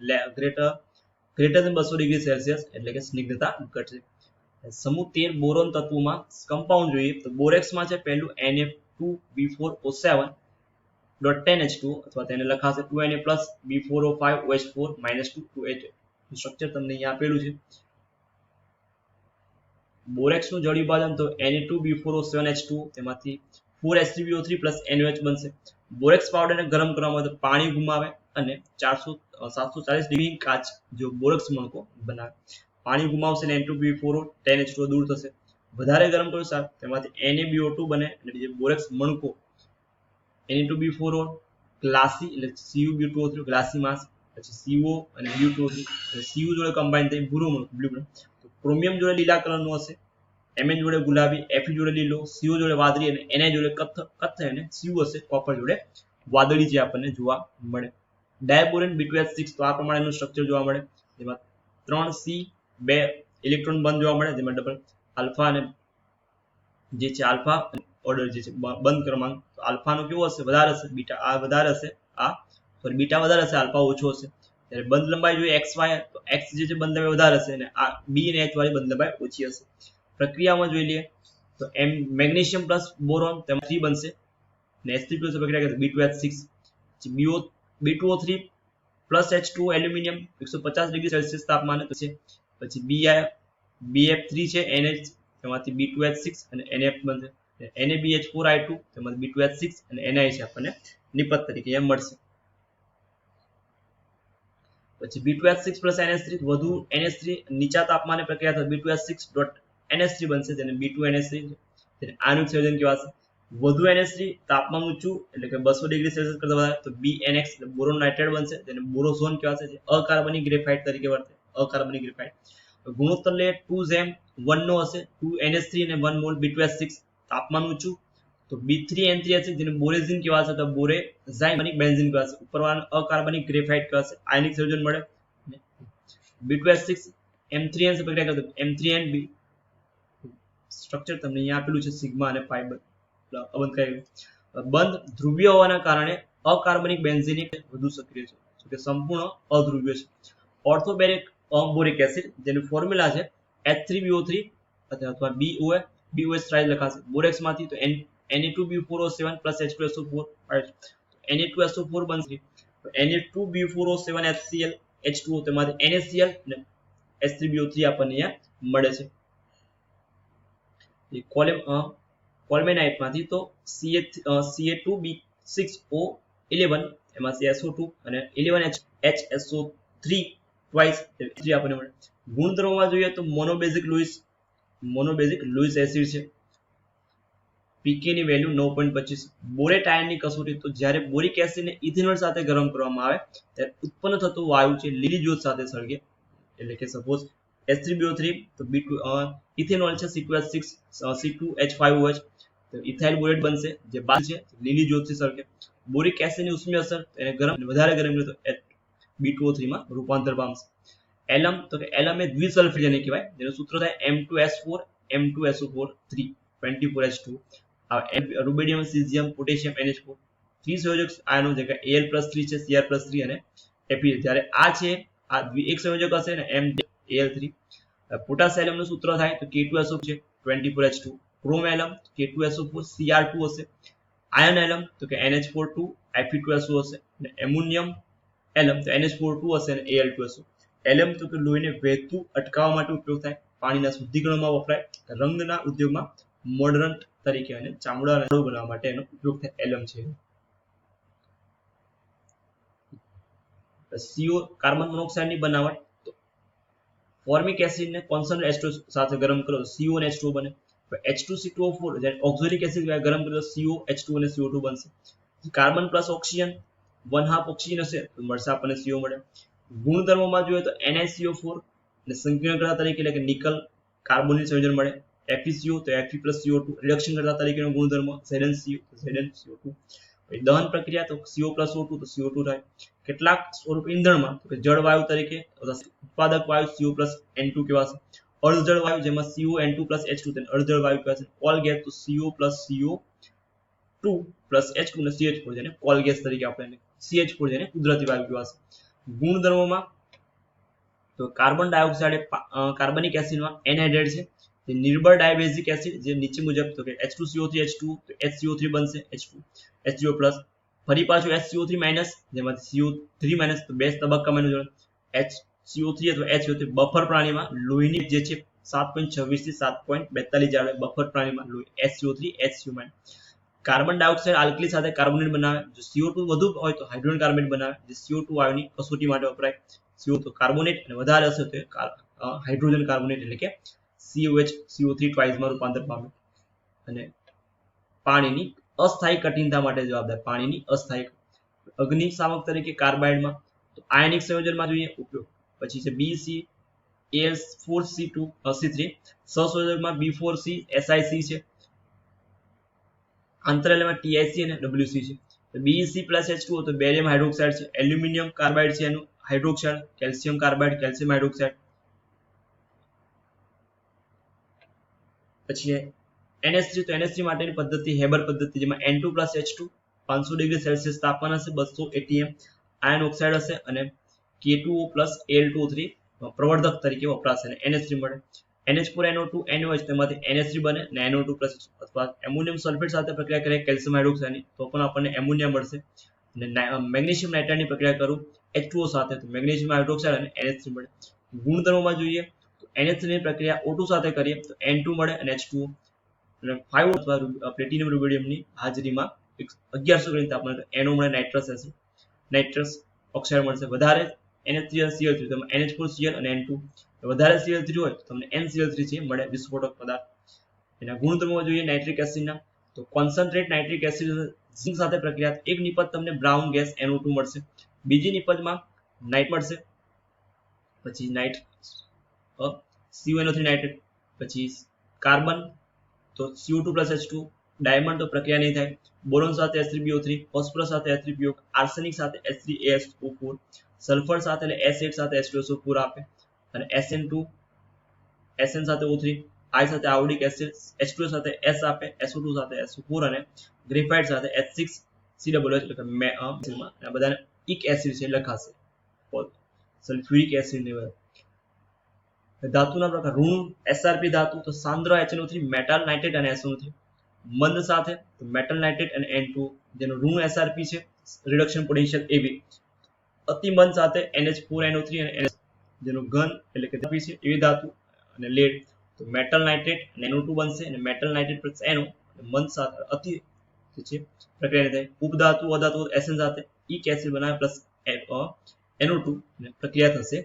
ગ્રેટર દેન 200 ડિગ્રી સેલ્સિયસ એટલે કે સ્નિગ્ધતા ઘટશે. સમૂહ 13 બોરોન તત્વોમાં કમ્પાઉન્ડ જોઈએ તો બોરેક્સમાં છે પહેલું Na2B4O7.10H2 અથવા તેને લખાશે 2Na+ B4O5OH4 -2 સ્ટ્રક્ચર તમને અહીંયા આપેલું છે. બોરેક્સનું જળ વિભાજન તો Na2B4O7H2 તેમાંથી 4H3BO3 NOH બનશે. બોરેક્સ પાવડરને ગરમ કરવામાં તો પાણી ગુમાવે અને 740 ડિગ્રી કાચ જો બોરેક્સ મણકો બનાવે. પાણી ગુમાવશે ને Na2B4O 10H2 દૂર થશે. વધારે ગરમ કર્યું સાહેબ તેમાંથી NaBO2 બને અને જે બોરેક્સ મણકો Na2B4O ગ્લાસી એટલે CuBO2O3 ગ્લાસી માસ. પછી CO અને BO2O3 Cu જોડે કમ્બાઈન થઈ ભૂરું મણકો બ્લુ. ક્રોમિયમ જોડે લીલા કલરનો હશે, Mn જોડે ગુલાબી, Fe જોડે લીલો, CO જોડે વાદળી અને Na જોડે કથ્થઈ અને Cu હશે કોપર જોડે વાદળી જે આપણને જોવા મળે. ડાયબોરેન B2H6 તો આ પ્રમાણેનું સ્ટ્રક્ચર જોવા મળે જેમાં 3C 2 ઇલેક્ટ્રોન બંધ જોવા મળે જેમાં ડબલ આલ્ફા અને જે છે આલ્ફા ઓર્ડર જે છે બંધ ક્રમાંક તો આલ્ફાનો કેવો હશે? વધારે હશે. બીટા આ વધારે હશે, બીટા વધારે હશે, આલ્ફા ઓછો હશે. ત્યારે બંધ લંબાઈ જોઈએ XY તો X જે છે બંધ લંબાઈ વધારે હશે અને આ B અને H વાળી બંધ લંબાઈ ઓછી હશે. પ્રક્રિયામાં જોઈ લઈએ તો મેગ્નેશિયમ પ્લસ બોરોન તેમાં 3 બનશે અને Sp+ પ્રક્રિયા કરે B2H6 B2O3 plus H2O aluminium 150 degree Celsius તાપમાને છે. પછી BF3 છે NH તેમાંથી B2H6 અને NF બનશે. NaBH4I2 તેમજ B2H6 અને NiH આપણને નિપજ તરીકે એમ મળશે. પછી B2H6 plus NH3 વધુ NH3 નીચા તાપમાને પ્રક્રિયા થાય B2H6.NH3 બનશે, જેને B2NH3 તેને આણ્વિક સંયોજન કહેવાશે. વધુ NH3 તાપમાન ઊંચું એટલે કે 200 ડિગ્રી સેલ્સિયસ કરતા વધારે તો BNX બોરોન નાઇટ્રેટ બનશે, જેને બોરોઝોન કહેવાશે, જે અકાર્બનિક ગ્રેફાઇટ તરીકે વર્તે, અકાર્બનિક ગ્રેફાઇટ. ગુણોત્તર લે 2:1 નો હશે, 2 NH3 અને 1 મોલ B2H6. તાપમાન ઊંચું તો B3N3H6 જેને બોરેઝિન કહેવાશે, તો બોરેઝાઇનિક બેન્ઝીન કહેવાશે, ઉપરવાળાને અકાર્બનિક ગ્રેફાઇટ કહેવાશે, આયનિક સંયોજન મળે. B2H6 M3N પ્રક્રિયા કરતો M3NB સ્ટ્રક્ચર તમને અહીંયા આપેલું છે, સિગ્મા અને ફાઇબર બંધ કરેલું. બંધ ધ્રુવીય હોવાના કારણે અકાર્બનિક બેન્ઝીન વધુ સક્રિય છે, કે સંપૂર્ણ અધ્રુવીય છે. ઓર્થોબેરિક બોરિક એસિડ જેનું ફોર્મ્યુલા છે H3BO3 અથવા BOH ટ્રાઇ લખાશે બોરેક્સ માંથી, તો Na2B4O7 H2SO4 Na2SO4 બનશે, Na2B4O7 HCl H2O તેમાંથી NaCl અને H3BO3 આપણને અહીંયા મળે છે. કોલ્મેનાઇટ માંથી તો Ca2B6O11 એમાંથી SO2 અને 11HSO3 ટ્વાઇસ આપણને મળે. ગુણધર્મોમાં જોઈએ તો મોનોબેઝિક લુઇસ એસિડ છે, pK ની વેલ્યુ 9.25. બોરેટ આયનની કસોટી તો જ્યારે બોરિક એસિડને ઇથેનોલ સાથે ગરમ કરવામાં આવે ત્યારે ઉત્પન્ન થતો વાયુ છે લીલી જ્યોત સાથે સળગે, એટલે કે સપોઝ H3BO3 તો ઇથેનોલ છે C2H6 C2H5OH તો ઇથાઇલ બોરેટ બનશે, જે બાદ છે લીલી જ્યોતથી સળગે. બોરિક એસિડની ઉષ્મીય અસર એને વધારે ગરમ કરે તો B2O3 માં રૂપાંતર પામશે. એલમ તો કે એલમ એ દ્વિસલ્ફિડ જેને કહેવાય, જેનું સૂત્ર થાય M2S4 M2SO4 3 24H2. રૂબેડિયમ caesium potassium NH4 ત્રિસંયોજક આયનો જે કે Al+3 છે, Cr+3 અને Fe. જ્યારે આ છે આ એક સંયોજક હશે ને MAl3. પોટાશિયમ નું સૂત્ર થાય તો K2SO છે 24H2. ક્રોમ એલમ K2SO4 Cr2 હશે. આયન એલમ તો કે NH4 Fe2SO હશે, અને એમોનિયમ એલમ તો NH4 હશે અને Al2SO. એલમ તો કે લોહીને વહેતું અટકાવવા માટે ઉપયોગ થાય, પાણીના શુદ્ધિકરણમાં વપરાય, રંગના ઉદ્યોગમાં મોડરન્ટ તરીકે અને ચામડા બનાવવા માટે એનો ઉપયોગ થાય એલમ છે. CO કાર્બન મોનોક્સાઇડની બનાવટ તો ફોર્મિક એસિડને કોન્સન્ટ્રેટ H2 સાથે ગરમ કરો તો CO અને H2 બને. H2C2O4 જ્યારે ઓક્ઝોલિક એસિડ ગરમ કરો તો CO H2 અને CO2 બનશે. કાર્બન પ્લસ ઓક્સિજન 1/2 ઓક્સિજન હશે તો મળશે આપણને CO મળે. ગુણધર્મોમાં જોઈએ તો NiCO4 ને સંકીર્ણ કરતા તરીકે એટલે કે નિકલ કાર્બોનિલ સંયોજન મળે. FeCO તો Fe+CO2 રિડક્શન કરતા તરીકેનો ગુણધર્મ. ZnCO2 દહન પ્રક્રિયા તો CO+O2 તો CO2 થાય. કેટલાક સ્વરૂપ ઈંધણમાં તો કે જળ વાયુ તરીકે ઉત્પાદક વાયુ CO+N2 કહેવાશે. અર્ધજળ વાયુ જેમાં CO N2+H2 તેને અર્ધજળ વાયુ કહેવાશે. કોલ ગેસ તો CO+CO2+H2 અને CH4 જેને કોલ ગેસ તરીકે આપણે CH4 જેને કુદરતી વાયુ કહેવાશે. ગુણધર્મોમાં તો કાર્બન ડાયોક્સાઇડ કાર્બનિક એસિડમાં એનહાઇડ્રેટ છે, જે નિર્બળ ડાયબેઝિક એસિડ જે નીચે મુજબ તો કે H2CO3 H2 તો HCO3 બનશે H2 HCO+. ફરી પાછું HCO3- જેમાંથી CO3- તો બે તબક્કામાં HCO3 અથવા HCO3 બફર પ્રાણીમાં લોહીની જે છે 7.26 થી 7.42 જાળવે બફર પ્રાણીમાં લોહી HCO3 HCO-. Carbon dioxide alkali સાથે કાર્બોનેટ બનાવે, જો CO2 વધુ હોય તો હાઇડ્રોજન કાર્બોનેટ બનાવે, જે CO2 વાયુની કસોટી માટે વપરાય. CO તો કાર્બોનેટ અને વધારે હશે તો હાઇડ્રોજન કાર્બોનેટ એટલે કે COH CO3 ટ્વાઇસમાં રૂપાંતર પામે. અને પાણીની અસ્થાયી કઠિનતા માટે જવાબદાર, પાણીની અસ્થાયી અગ્નિશામક તરીકે કાર્બાઇડમાં તો આયનિક સંયોજનમાં જોઈએ ઉપયોગ. પછી છે BCAS4C2C3 સહસંયોજકમાં B4C SiC છે, આંતરએલેમાં TiC અને WC છે. BeC+H2O તો બેરિયમ હાઇડ્રોક્સાઇડ છે, એલ્યુમિનિયમ કાર્બાઇડ છે એનું hydroxide, calcium carbide calcium hydroxide. પછી NH3 તો NH3 માટેની પદ્ધતિ હેબર પદ્ધતિ, જેમાં N2+H2 500 ડિગ્રી સેલ્સિયસ તાપમાન હશે, 200 ATM આયન ઓક્સાઇડ હશે, અને K2O+Al2O3 પ્રવર્ધક તરીકે વપરાશે અને NH3 મળે. NH4NO2 NOH તેમાંથી NH3 બને અને NO2+ અથવા એમોનિયમ સલ્ફેટ સાથે પ્રક્રિયા કરે કેલ્શિયમ હાઇડ્રોક્સાઇડની તો પણ આપણને એમોનિયા મળશે. અને મેગ્નેશિયમ નાઇટ્રાઇડની પ્રક્રિયા કરું H2O સાથે તો મેગ્નેશિયમ હાઇડ્રોક્સાઇડ અને NH3 મળે. ગુણધર્મોમાં જોઈએ તો NH3 ની પ્રક્રિયા O2 સાથે કરીએ તો N2 મળે અને H2O. અને 5 અથવા પ્લેટિનિયમ રૂબિડિયમની હાજરીમાં 1100 કેલ્વિન તાપમાને NO મળે, નાઇટ્રસ ઓક્સાઇડ મળશે. વધારે NH3Cl3 તો NH4Cl અને N2, વધારે Cl3 હોય તો તમને NCl3 છે મળે વિસ્ફોટક પદાર્થ. એના ગુણધર્મો જોઈએ નાઇટ્રિક એસિડના, તો કોન્સન્ટ્રેટ નાઇટ્રિક એસિડ ઝિંક સાથે પ્રક્રિયા એક નિપજ તમને બ્રાઉન ગેસ NO2 મળશે, બીજી નિપજમાં નાઇટ મળશે, પછી નાઇટ CuNO3 નાઇટ્રેટ, પછી કાર્બન તો CO2 H2, ડાયમંડ તો પ્રક્રિયા નહીં થાય, બોરોન સાથે H3BO3, ફોસ્ફરસ સાથે H3PO, આર્સેનિક સાથે H3AsO4, સલ્ફર સાથે એટલે S8 સાથે H2SO4 આપે, અને SN2 SN સાથે O3, I સાથે આયોડિક એસિડ, H2 સાથે S આપે, SO2 સાથે SO4 અને ગ્રેફાઇટ સાથે H6COOH એટલે કે આ બધાને ઇક એસિડ છે લખાશે, સલ્ફ્યુરિક એસિડ ને બધા. ધાતુના પ્રકાર ઋણ SRP ધાતુ તો સાંદ્ર HNO3, મેટલ નાઇટ્રેટ અને SO3, મંદ સાથે તો મેટલ નાઇટ્રેટ અને N2 જેનું ઋણ SRP છે, રિડક્શન પોટેન્શિયલ AB, અતિ મંદ સાથે NH4NO3 અને NH જેનું ઘન એટલે કે છે એવી ધાતુ, અને લેડ તો મેટલ નાઇટ્રેટ અને NO2 બનશે, અને મેટલ નાઇટ્રેટ પ્લસ NO મંદ સાથે અતિ છે પ્રક્રિયા થાય. ઉપધાતુ અધાતુ SN સાથે ઇક એસિડ બનાવે પ્લસ NO2 અને પ્રક્રિયા થશે.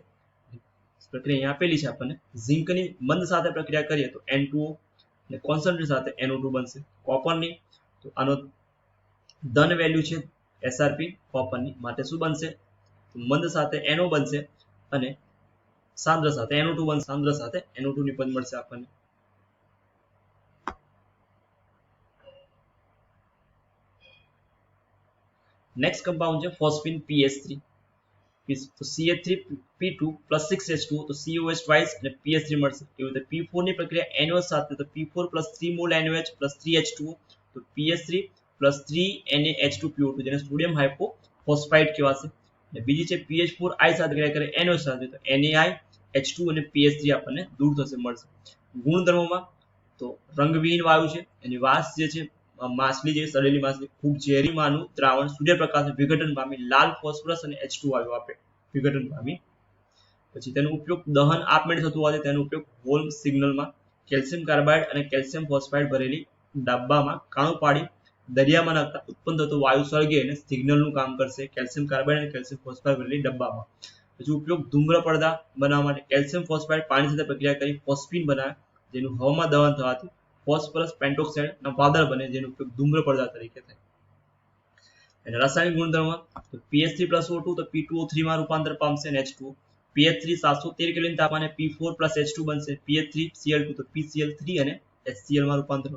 પ્રક્રિયા અહીંયા આપેલી છે આપણને, ઝિંકની મંદ સાથે પ્રક્રિયા કરીએ તો N2O અને કોન્સન્ટ્રેટ સાથે NO2 બનશે. કોપરની તો આનો ધન વેલ્યુ છે SRP કોપરની માટે શું બનશે, મંદ સાથે NO બનશે અને સાંદ્ર સાથે NO2 બનશે, સાંદ્ર સાથે NO2 નિપજ મળશે આપણને. નેક્સ્ટ કમ્પાઉન્ડ છે ફોસ્ફિન PH3, તો CH3P2 plus 6H2 તો COH twice અને PH3 મળશે. એવી રીતે P4 ની પ્રક્રિયા NOH સાથે તો P4 plus 3 mol NOH plus 3H2O તો PH3 plus 3 NaH2PO2 જેને સોડિયમ હાઇપોફોસ્ફાઇડ કહેવાશે. અને બીજી છે PH4I સાથે ક્રિયા કરે NOH સાથે તો NaIH2 અને PH3 આપણને દૂર થશે મળશે. ગુણધર્મોમાં તો રંગવિહીન વાયુ છે, એની વાસ જે છે માછલી જે સડેલી માછલી ખૂબ ઝેરી માનું દ્રાવણ સૂર્યપ્રકાશને વિઘટન પામી લાલ ફોસ્ફરસ અને H2 વાયુ આપે વિઘટન પામી. પછી તેનો ઉપયોગ દહન આપમેળે થતું હોવાથી તેનો ઉપયોગ હોલ સિગ્નલમાં કેલ્શિયમ કાર્બાઇડ અને કેલ્શિયમ ફોસ્ફાઇડ ભરેલી ડબ્બામાં કાણું પાડી દરિયામાં નાખતા ઉત્પન્ન થતો વાયુ સળગે અને સિગ્નલનું કામ કરશે કેલ્શિયમ કાર્બાઇડ અને કેલ્શિયમ ફોસ્ફાઇડ ભરેલી ડબ્બામાં. પછી ઉપયોગ ધૂમ્ર પડદા બનાવવા માટે કેલ્શિયમ ફોસ્ફાઇડ પાણી સાથે પ્રક્રિયા કરી ફોસ્ફિન બનાવે જેનું હવામાં દહન થવાથી ફોસ્ફરસ પેન્ટોક્સાઇડ ના વાદળ બને જેનો ઉપયોગ ધૂમ્ર પડદા તરીકે થાય. અને રાસાયણિક ગુણધર્મમાં તો PH3 plus O2 તો P2O3 માં રૂપાંતર પામશે અને H2O, PH3 713 કેલ્વિન તાપમાને P4 plus H2 બનશે, PH3 Cl2 તો PCl3 અને HCl માં રૂપાંતર.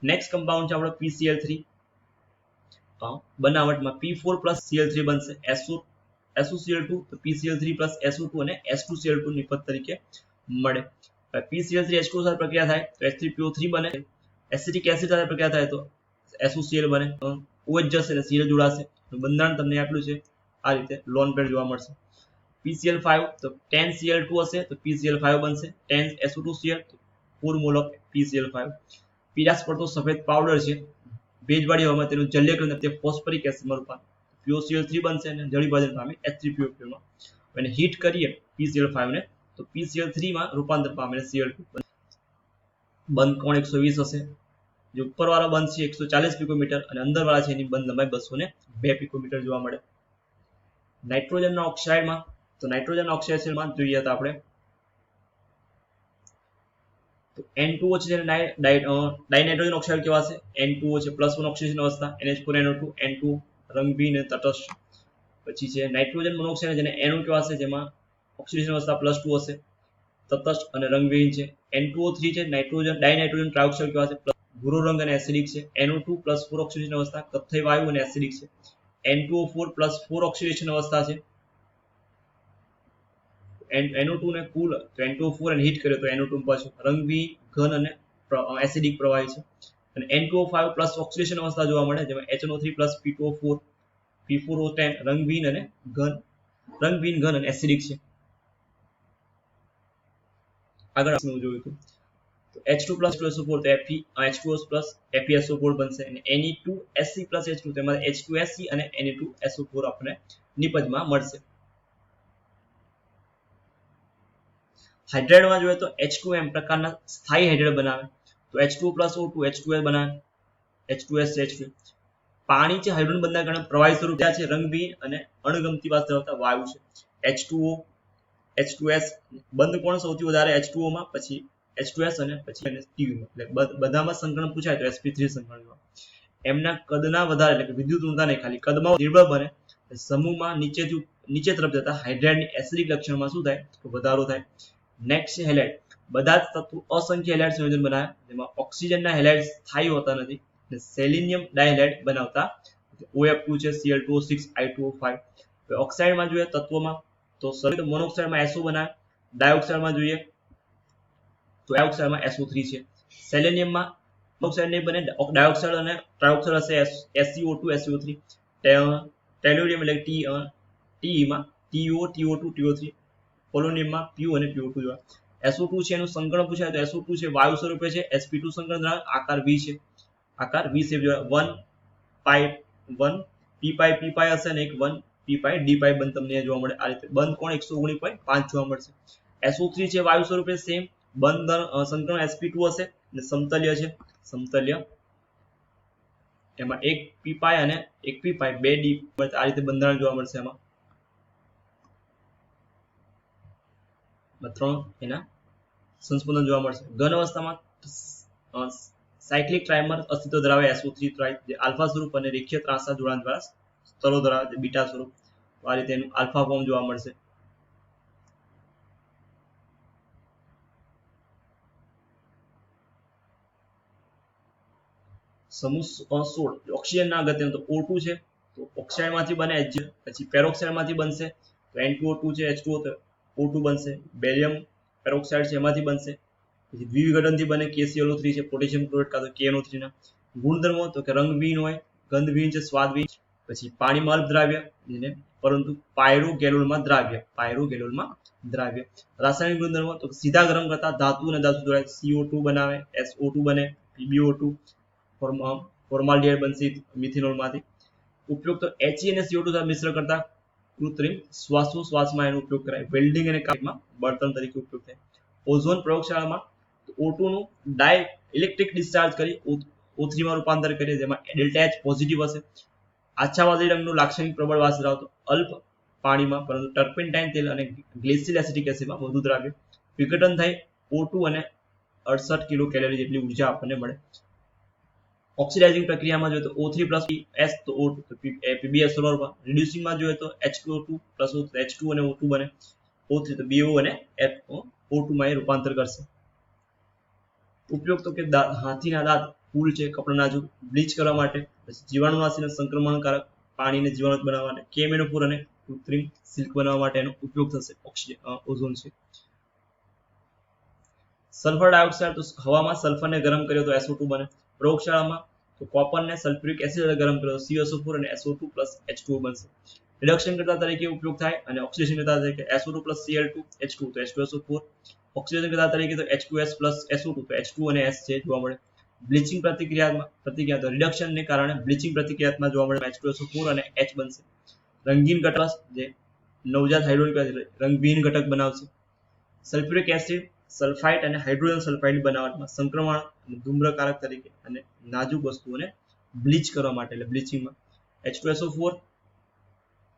નેક્સ્ટ કમ્પાઉન્ડ છે આપણો PCl3, બનાવટમાં P4 plus Cl3 બનશે, SOCl2 તો PCl3 plus SO2 અને H2Cl2 નિપજ તરીકે મળે. PCl3 H2 સાથે પ્રક્રિયા થાય તો H3PO3 બને, એસિટિક એસિડ સાથે પ્રક્રિયા થાય તો SOCl બને, OH જશે એટલે Cl જોડાશે. બંધારણ તમને આપ્યું છે આ રીતે લોન પેર જોવા મળશે. PCl5 તો 10Cl2 હશે તો PCl5 બનશે, 10SO2Cl તો 4 mol of PCl5. પીળાશ પડતો સફેદ પાવડર છે, ભેજવાળી હવામાં તેનું જલ્યકરણ તે ફોસ્ફરિક એસિડમાં રૂપાંતર POCl3 બનશે અને જળી ભાજન પામી H3PO4 માં. અને હીટ કરીએ PCl5 ને તો PCl3 માં રૂપાંતર પામે Cl2. બંધ કોણ 120 હશે, જે ઉપરવાળો બંધ છે 140 પિકોમીટર અને અંદરવાળા છે એની બંધ લંબાઈ 202 પિકોમીટર જોવા મળે. નાઇટ્રોજનના ઓક્સાઇડમાં તો નાઇટ્રોજન ઓક્સાઇડમાં જોઈએ તો આપણે તો N2O છે જેને ડાયનાઇટ્રોજન ઓક્સાઇડ કહેવાશે. N2O છે +1 ઓક્સિજન અવસ્થા, NH4NO2 N2 રંગહીન અને તટસ્થ. પછી છે નાઇટ્રોજન મોનોક્સાઇડ જેને NO કહેવાશે જેમાં ઓક્સિજન અવસ્થા +2 હશે, તટસ્થ અને રંગવિહીન છે. N2O3 છે નાઇટ્રોજન ડાયનાઇટ્રોજન ટ્રાયોક્સાઇડ કહેવાશે, ભૂરો રંગ અને એસિડિક છે. NO2 +4 ઓક્સિજન અવસ્થા કથ્થઈ વાયુ અને એસિડિક છે. N2O4 +4 ઓક્સિડેશન અવસ્થા છે. NO2 ને કુલ N2O4 અને હીટ કર્યો તો NO2 પાછું રંગવિહીન ઘન અને એસિડિક પ્રવાહી છે. અને N2O5 પ્લસ ઓક્સિડેશન અવસ્થા જોવા મળે જેમાં HNO3 P2O4 P4O10 રંગવિહીન ઘન અને એસિડિક છે. આગળ આપણે જોયું હતું તો H2 2SO4 તો H2O FeSO4 બનશે અને Ne2SC H2 તેમાં H2SC અને Ne2SO4 આપણે નિપજમાં મળશે. હાઇડ્રાઇડમાં જોઈએ તો H2M પ્રકારના સ્થાયી હાઇડ્રાઇડ બનાવે તો H2O પ્લસ O2 H2S બનાવે, H2S છે H2. પાણી છે હાઇડ્રોજન બંધના કારણે પ્રવાહી સ્વરૂપ છે, રંગવિહીન અને અણગમતી વાસ ધરાવતા વાયુ છે. H2O H2S બંધ કોણ સૌથી વધારે H2O માં, પછી H2S અને પછી TU માં. એટલે બધામાં સંકલન પૂછાય તો sp3 સંકલન. એમના કદના વધારે એટલે કે વિદ્યુત ઊર્જા નહીં, ખાલી કદમાં નિર્બળ બને. સમૂહમાં નીચે તરફ જતા હાઇડ્રાઇડની એસિડિક લક્ષણમાં શું થાય તો વધારો થાય. નેક્સ્ટ છે હેલાઇડ. બધા જ તત્વો અસંખ્ય હેલાઇડ સંયોજન બનાવે, જેમાં ઓક્સિજનના હેલાઇડ સ્થાયી હોતા નથી, સેલિનિયમ ડાયહેલાઇડ બનાવતા OF2 છે, Cl2O6 I2O5. ઓક્સાઇડમાં જોઈએ તત્વોમાં તો મોનોક્સાઇડમાં SO બનાવે, ડાયોક્સાઇડમાં જોઈએ તો ડાયોક્સાઇડમાં SO3 છે. સેલેનિયમમાં ઓક્સાઇડ નહીં બને, ડાયોક્સાઇડ અને ટ્રાયોક્સાઇડ હશે SiO2 SiO3. ટેલ્યુરિયમ એટલે TE માં TiO TO2 TO3. પોલોનિયમમાં PO અને PO2 જોવા. SO2 છે એનું સંકલન પૂછાય તો SO2 છે વાયુ સ્વરૂપે છે, sp2 સંકલન ધરાવે, આકાર V છે, આકાર V શેપ જોવા. 1 p પાઈ હશે અને એક 1 p પાઈ d પાઈ બંધ તમને જોવા મળે. આ રીતે બંધ કોણ 119.5 જોવા મળશે. SO3 છે વાયુ સ્વરૂપે સેમ, બંધ સંકલન sp2 હશે અને સમતલ્ય છે, સમતલ્ય એમાં એક p પાઈ અને એક p પાઈ 2 d. આ રીતે બંધારણ જોવા મળશે. એમાં ત્રણ એના સંસ્પંદન જોવા મળશે. ઘન અવસ્થામાં સાયક્લિક ટ્રાઇમર અસ્તિત્વ ધરાવે SO3 જે આલ્ફા સ્વરૂપ અને રેખીય ત્રાંસા જોડાણ દ્વારા સ્તરો ધરાવે બીટા સ્વરૂપ. આ રીતે એનું આલ્ફા ફોર્મ જોવા મળશે. સમૂહ 16 ઓક્સિજનના અગત્યનું તો O2 છે તો ઓક્સાઇડમાંથી બને H, પછી પેરોક્સાઇડમાંથી બનશે તો N2O2 છે H2O તો O2 બનશે. બેરિયમ પેરોક્સાઇડ છે એમાંથી બનશે, પછી દ્વિવિઘટનથી બને KClO3 છે, પોટેશિયમ ક્લોરાઇડ કાં તો KNO3 ના. ગુણધર્મો તો કે રંગવિહીન હોય, ગંધવિહીન છે, સ્વાદવિહીન. પછી પાણીમાં અલ્પદ્રાવ્ય જેને પરંતુ પાયરોગેલોલમાં દ્રાવ્ય, પાયરોગેલોલમાં દ્રાવ્ય. રાસાયણિક ગુણધર્મો તો સીધા ગરમ કરતા ધાતુ અને ધાતુ જોડાય, CO2 બનાવે, SO2 બને, PbO2, ફોર્માલ્ડિહાઇડ બનશે મિથેનોલમાંથી. ઉપયોગ તો He અને CO2 સાથે મિશ્ર કરતા કૃત્રિમ શ્વાસોશ્વાસમાં એનો ઉપયોગ કરાય, વેલ્ડિંગ અને કામમાં બળતણ તરીકે ઉપયોગ થાય. ઓઝોન પ્રયોગશાળામાં O2 નું ડાય ઇલેક્ટ્રિક ડિસ્ચાર્જ કરી O3 માં રૂપાંતર કરીએ, જેમાં ડેલ્ટા H પોઝિટિવ હશે. આછા વાદળી રંગનું લાક્ષણિક પ્રબળ વાસ ધરાવતો અલ્પ પાણીમાં પરંતુ ટર્પેન્ટાઇન તેલ અને ગ્લિસેરિલ એસિટિક એસિડમાં વધુ દ્રાવ્ય. વિઘટન થાય O2 અને 68 કિલો કેલરી જેટલી ઉર્જા આપણને મળે. ઓક્સિડાઇઝિંગ પ્રક્રિયામાં જોઈએ તો O3 S તો O2 તો PbS માં. રિડ્યુસિંગમાં જોઈએ તો H2O2 O2 H2 અને O2 બને, O3 તો BO અને O2 માં એ રૂપાંતર કરશે. ઉપયોગ તો કે હાથીના દાંત, ફૂલ છે, કપડાં નાજુક, બ્લીચ કરવા માટે, પછી જીવાણુનાશી અને સંક્રમણકારક પાણીને જીવાણુ બનાવવા માટે, KMnO4 અને કૃત્રિમ સિલ્ક બનાવવા માટે એનો ઉપયોગ થશે. ઓઝોન છે. સલ્ફર ડાયોક્સાઇડ તો હવામાં સલ્ફરને ગરમ કર્યો તો SO2 બને. પ્રયોગશાળામાં તો કોપરને સલ્ફ્યુરિક એસિડ સાથે ગરમ કર્યો તો CSO4 અને SO2 H2O બનશે. રિડક્શન કરતા તરીકે ઉપયોગ થાય અને ઓક્સિડેશન કરતા તરીકે SO2 Cl2 H2 તો H2SO4. ઓક્સિડેશન કરતા તરીકે તો H2S SO2 તો H2 અને S છે જોવા મળે. બ્લીચિંગ પ્રતિક્રિયા તો રિડક્શનને કારણે બ્લીચિંગ પ્રતિક્રિયામાં જોવા મળે H2SO4 અને H બનશે. રંગીન ઘટક જે નવજાત હાઇડ્રોજન રંગવિહીન ઘટક બનાવશે. સલ્ફ્યુરિક એસિડ સલ્ફાઇડ અને હાઇડ્રોજન સલ્ફાઇડની બનાવટમાં સંક્રમણ અને ધૂમ્રકારક તરીકે અને નાજુક વસ્તુઓને બ્લીચ કરવા માટે એટલે બ્લીચિંગમાં. H2SO4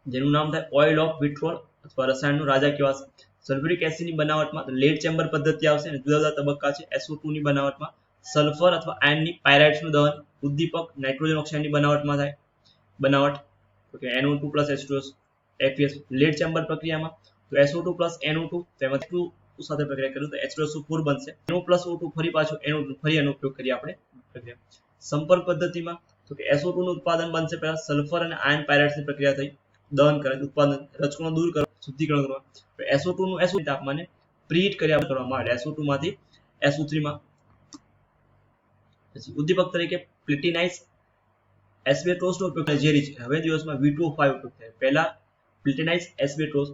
જેનું નામ થાય ઓઇલ ઓફ વિટ્રોલ અથવા રસાયણનો રાજા કહેવાશે. સલ્ફ્યુરિક એસિડની બનાવટમાં લેડ ચેમ્બર પદ્ધતિ આવશે અને જુદા જુદા તબક્કા છે. SO2 ની બનાવટમાં સલ્ફર અથવા આયનની પાયરાઇટ્સનું દહન, ઉદ્દીપક નાઇટ્રોજન ઓક્સાઇડની બનાવટમાં થાય બનાવટ તો કે NO2 H2S FeS. Lead chamber પ્રક્રિયામાં તો SO2 NO2 તેમાં સાથે પ્રક્રિયા કર્યું તો H2SO4 બનશે. NO O2 ફરી પાછો NO2 ફરી એનો ઉપયોગ કરીએ આપણે પ્રક્રિયા. સંપર્ક પદ્ધતિમાં તો કે SO2 નું ઉત્પાદન બનશે, પહેલા સલ્ફર અને આયન પાયરાઇટ્સની પ્રક્રિયા થઈ, દહન કરે, ઉત્પાદન રજકણો દૂર કરવા, શુદ્ધિકરણ કરવા. SO2 નું SO તાપમાને પ્રીહીટ કર્યા કરવામાં આવે SO2 માંથી SO3 માં. પછી ઉદ્દીપક તરીકે પ્લેટિનાઇઝ એસ્બેસ્ટોસ નો ઉપયોગ થાય, ઝેરી છે. હવે દિવસમાં V2O5 ઉપયોગ થાય. પહેલા પ્લેટિનાઇઝ એસ્બેસ્ટોસ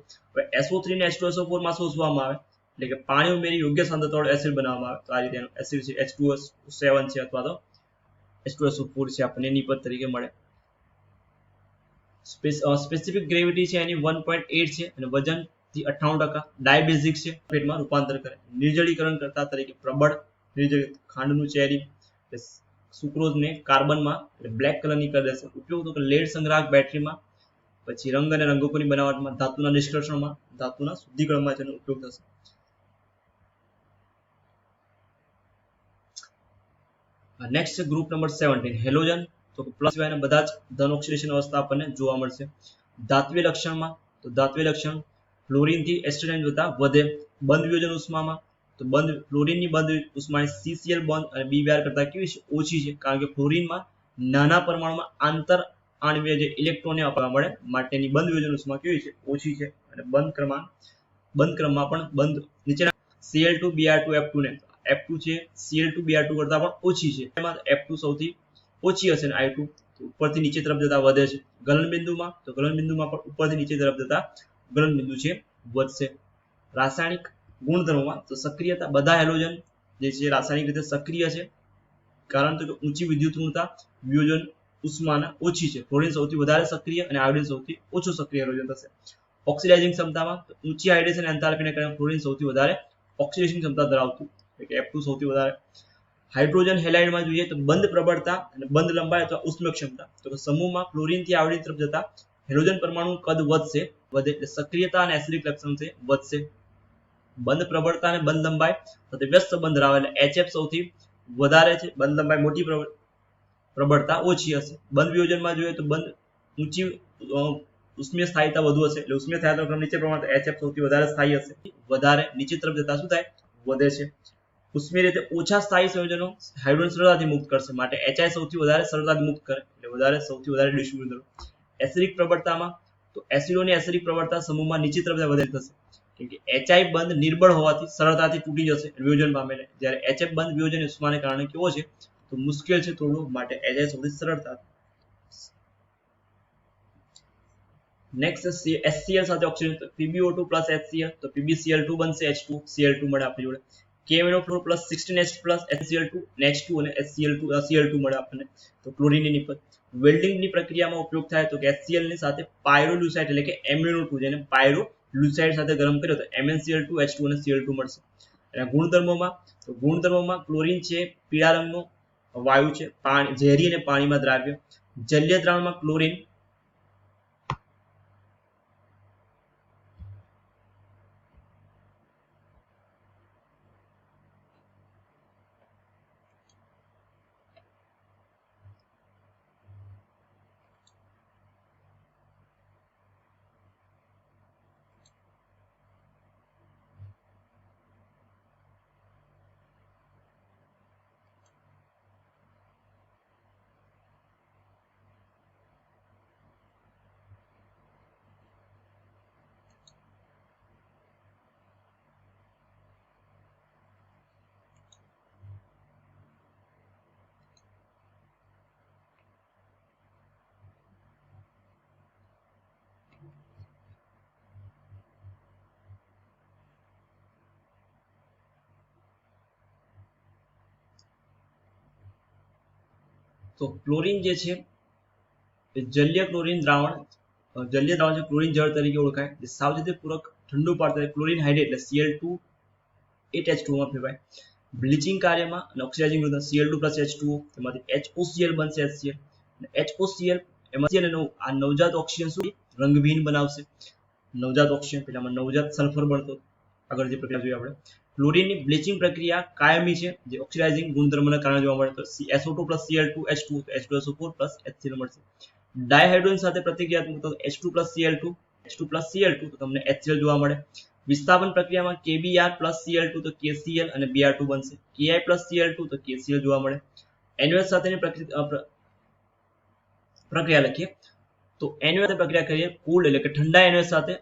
SO3 ને H2SO4 માં શોષવામાં આવે એટલે કે પાણી ઉમેરી યોગ્ય સાંદ્રતાવાળો એસિડ બનાવવામાં આવે તો આ રીતે એનો એસિડ છે H2O7 છે અથવા તો H2SO4 છે આપણને નિપજ તરીકે મળે. સ્પેસિફિક ગ્રેવિટી છે એની 1.8 છે અને વજન થી 98%. ડાયબેઝિક છે, પેટમાં રૂપાંતર કરે. નિર્જલીકરણ કરતા તરીકે પ્રબળ એની જગ્યાએ ખાંડનું ચેરી, સુક્રોઝને કાર્બનમાં બ્લેક કલરની કરી દેશે. ઉપયોગ તો લેડ સંગ્રાહક બેટરીમાં, પછી રંગ અને રંગકોની બનાવટમાં, ધાતુના નિષ્કર્ષણમાં, ધાતુના શુદ્ધિકરણમાં તેનો ઉપયોગ થશે. નેક્સ્ટ છે ગ્રુપ નંબર 17 હેલોજન. તો પ્લસ સિવાયના બધા જ ધન ઓક્સિડેશન અવસ્થા આપણને જોવા મળશે. ધાત્વીય લક્ષણમાં તો ધાત્વીય લક્ષણ ફ્લોરિન થી એસ્ટરેન જતા વધે. બંધ વિયોજન ઉષ્મામાં તો ફ્લોરિનની બંધ ઉષ્મા CCl બોન્ડ અને BBr કરતા કેવી છે? ઓછી છે, કારણ કે ફ્લોરિનમાં નાના પ્રમાણમાં આંતર આણ્વીય જે ઇલેક્ટ્રોન આપવા મળે માટેની બંધ વિયોજન ઉષ્મા કેવી છે? ઓછી છે. અને બંધ ક્રમમાં પણ બંધ નીચેના Cl2 Br2 F2 ને F2 છે Cl2 Br2 કરતા પણ ઓછી છે. એમાં F2 સૌથી ઓછી હશે ને I2 ઉપરથી નીચે તરફ જતા વધે છે. ગલનબિંદુમાં પણ ઉપરથી નીચે તરફ જતા ગલનબિંદુ છે વધશે. રાસાયણિક ગુણધર્મોમાં તો સક્રિયતા બધા હેલોજન જે છે રાસાયણિક રીતે સક્રિય છે, કારણ કે ઊંચી વિદ્યુત ઋણતા વિયોજન ઉષ્માના ઓછી છે. ફ્લોરિન સૌથી વધારે સક્રિય અને આયોડિન સૌથી ઓછું સક્રિય હેલોજન થશે. ઓક્સિડાઇઝિંગ ક્ષમતામાં તો ઊંચી હાઇડ્રેશન એન્થાલ્પીને કારણે ફ્લોરિન સૌથી વધારે ઓક્સિડેશન ક્ષમતા ધરાવતું, એટલે કે F2 સૌથી વધારે. હાઇડ્રોજન હેલાઇડમાં જોઈએ તો બંધ પ્રબળતા અને બંધ લંબાઈ અથવા ઉષ્મ ક્ષમતા. તો સમૂહમાં ફ્લોરિન થી આયોડિન તરફ જતા હેલોજન પરમાણુ કદ વધે એટલે સક્રિયતા અને એસિડિક લક્ષણ છે વધશે. બંધ પ્રબળતા અને બંધ લંબાઈ સાથે વ્યસ્ત બંધ ધરાવે એટલે HF સૌથી વધારે છે, બંધ લંબાઈ મોટી, પ્રબળતા ઓછી હશે. બંધ વિયોજનમાં જોઈએ તો બંધ ઊંચી ઉષ્મીય સ્થાયીતા વધુ હશે, એટલે ઉષ્મીય સ્થાયીતા ક્રમ નીચે પ્રમાણે HF સૌથી વધારે સ્થાયી હશે. વધારે નીચે તરફ જતા શું થાય? વધે છે. ઉષ્મીય રીતે ઓછા સ્થાયી સંયોજનો હાઇડ્રોજન સરળતાથી મુક્ત કરશે, માટે HI સૌથી વધારે સરળતાથી મુક્ત કરે, એટલે સૌથી વધારે ડિસ્ટ્રીબ્યુટર. એસિડિક પ્રબળતામાં તો એસિડોની એસિડિક પ્રબળતા સમૂહમાં નીચે તરફ વધે થશે, કેમ કે HI બંધ નિર્બળ હોવાથી સરળતાથી તૂટી જશે વિયોજન પામેલે, જ્યારે HF બંધ વિયોજન ઉષ્માને કારણે કેવો છે? તો મુશ્કેલ છે થોડું, માટે HI સૌથી સરળતા. નેક્સ્ટ HCl સાથે ઓક્સિજન PbO2 HCl, તો PbCl2 બનશે, H2 Cl2 મળે આપણી જોડે. KMnO4 16H HCl2 અને H2 અને Cl2 મળે આપણને. તો ક્લોરીનની નિપજ વેલ્ડિંગની પ્રક્રિયામાં ઉપયોગ થાય તો HCl ની સાથે પાયરોલ્યુસાઇડ એટલે કે MnO2 જેને પાયરોલ્યુસાઇડ સાથે ગરમ કર્યો તો MnCl2 H2 અને Cl2 મળશે. અને ગુણધર્મોમાં ક્લોરીન છે પીળા રંગનો વાયુ છે, ઝેરી અને પાણીમાં દ્રાવ્ય. જલીય દ્રાવણમાં ક્લોરીન તો ક્લોરીન જે છે એ જલીય ક્લોરીન દ્રાવણ છે, ક્લોરીન જળ તરીકે ઓળખાય. સાવચેતીપૂર્વક ઠંડુ પાડતા ક્લોરીન હાઇડ્રેટ એટલે Cl2 8H2 માં ફેરવાય. બ્લીચિંગ કાર્યમાં અને ઓક્સિડાઇઝિંગ Cl2 H2O, તેમાંથી HOCl બનશે HCl. HOCl એમાં આ નવજાત ઓક્સિજન શું રંગવિહીન બનાવશે. નવજાત ઓક્સિજન પેલામાં નવજાત સલ્ફર બનતો. આગળ જે પ્રક્રિયા જોઈએ આપણે ક્લોરીનની બ્લીચિંગ પ્રક્રિયા કાયમી છે, જે ઓક્સિડાઇઝિંગ ગુણધર્મોના કારણે જોવા મળે. તો SO2 Cl2 H2 તો H2SO4 HCl મળશે. ડાયહાઇડ્રોજન સાથે પ્રતિક્રિયાત્મક તો H2 Cl2 તો તમને HCl જોવા મળે. વિસ્થાપન પ્રક્રિયામાં KBr Cl2 તો KCl અને Br2 બનશે. Ki Cl2 તો KCl જોવા મળે. NOH સાથેની પ્રક્રિયા લખીએ તો NOH સાથે પ્રક્રિયા કરીએ કોલ્ડ એટલે કે ઠંડા NOH સાથે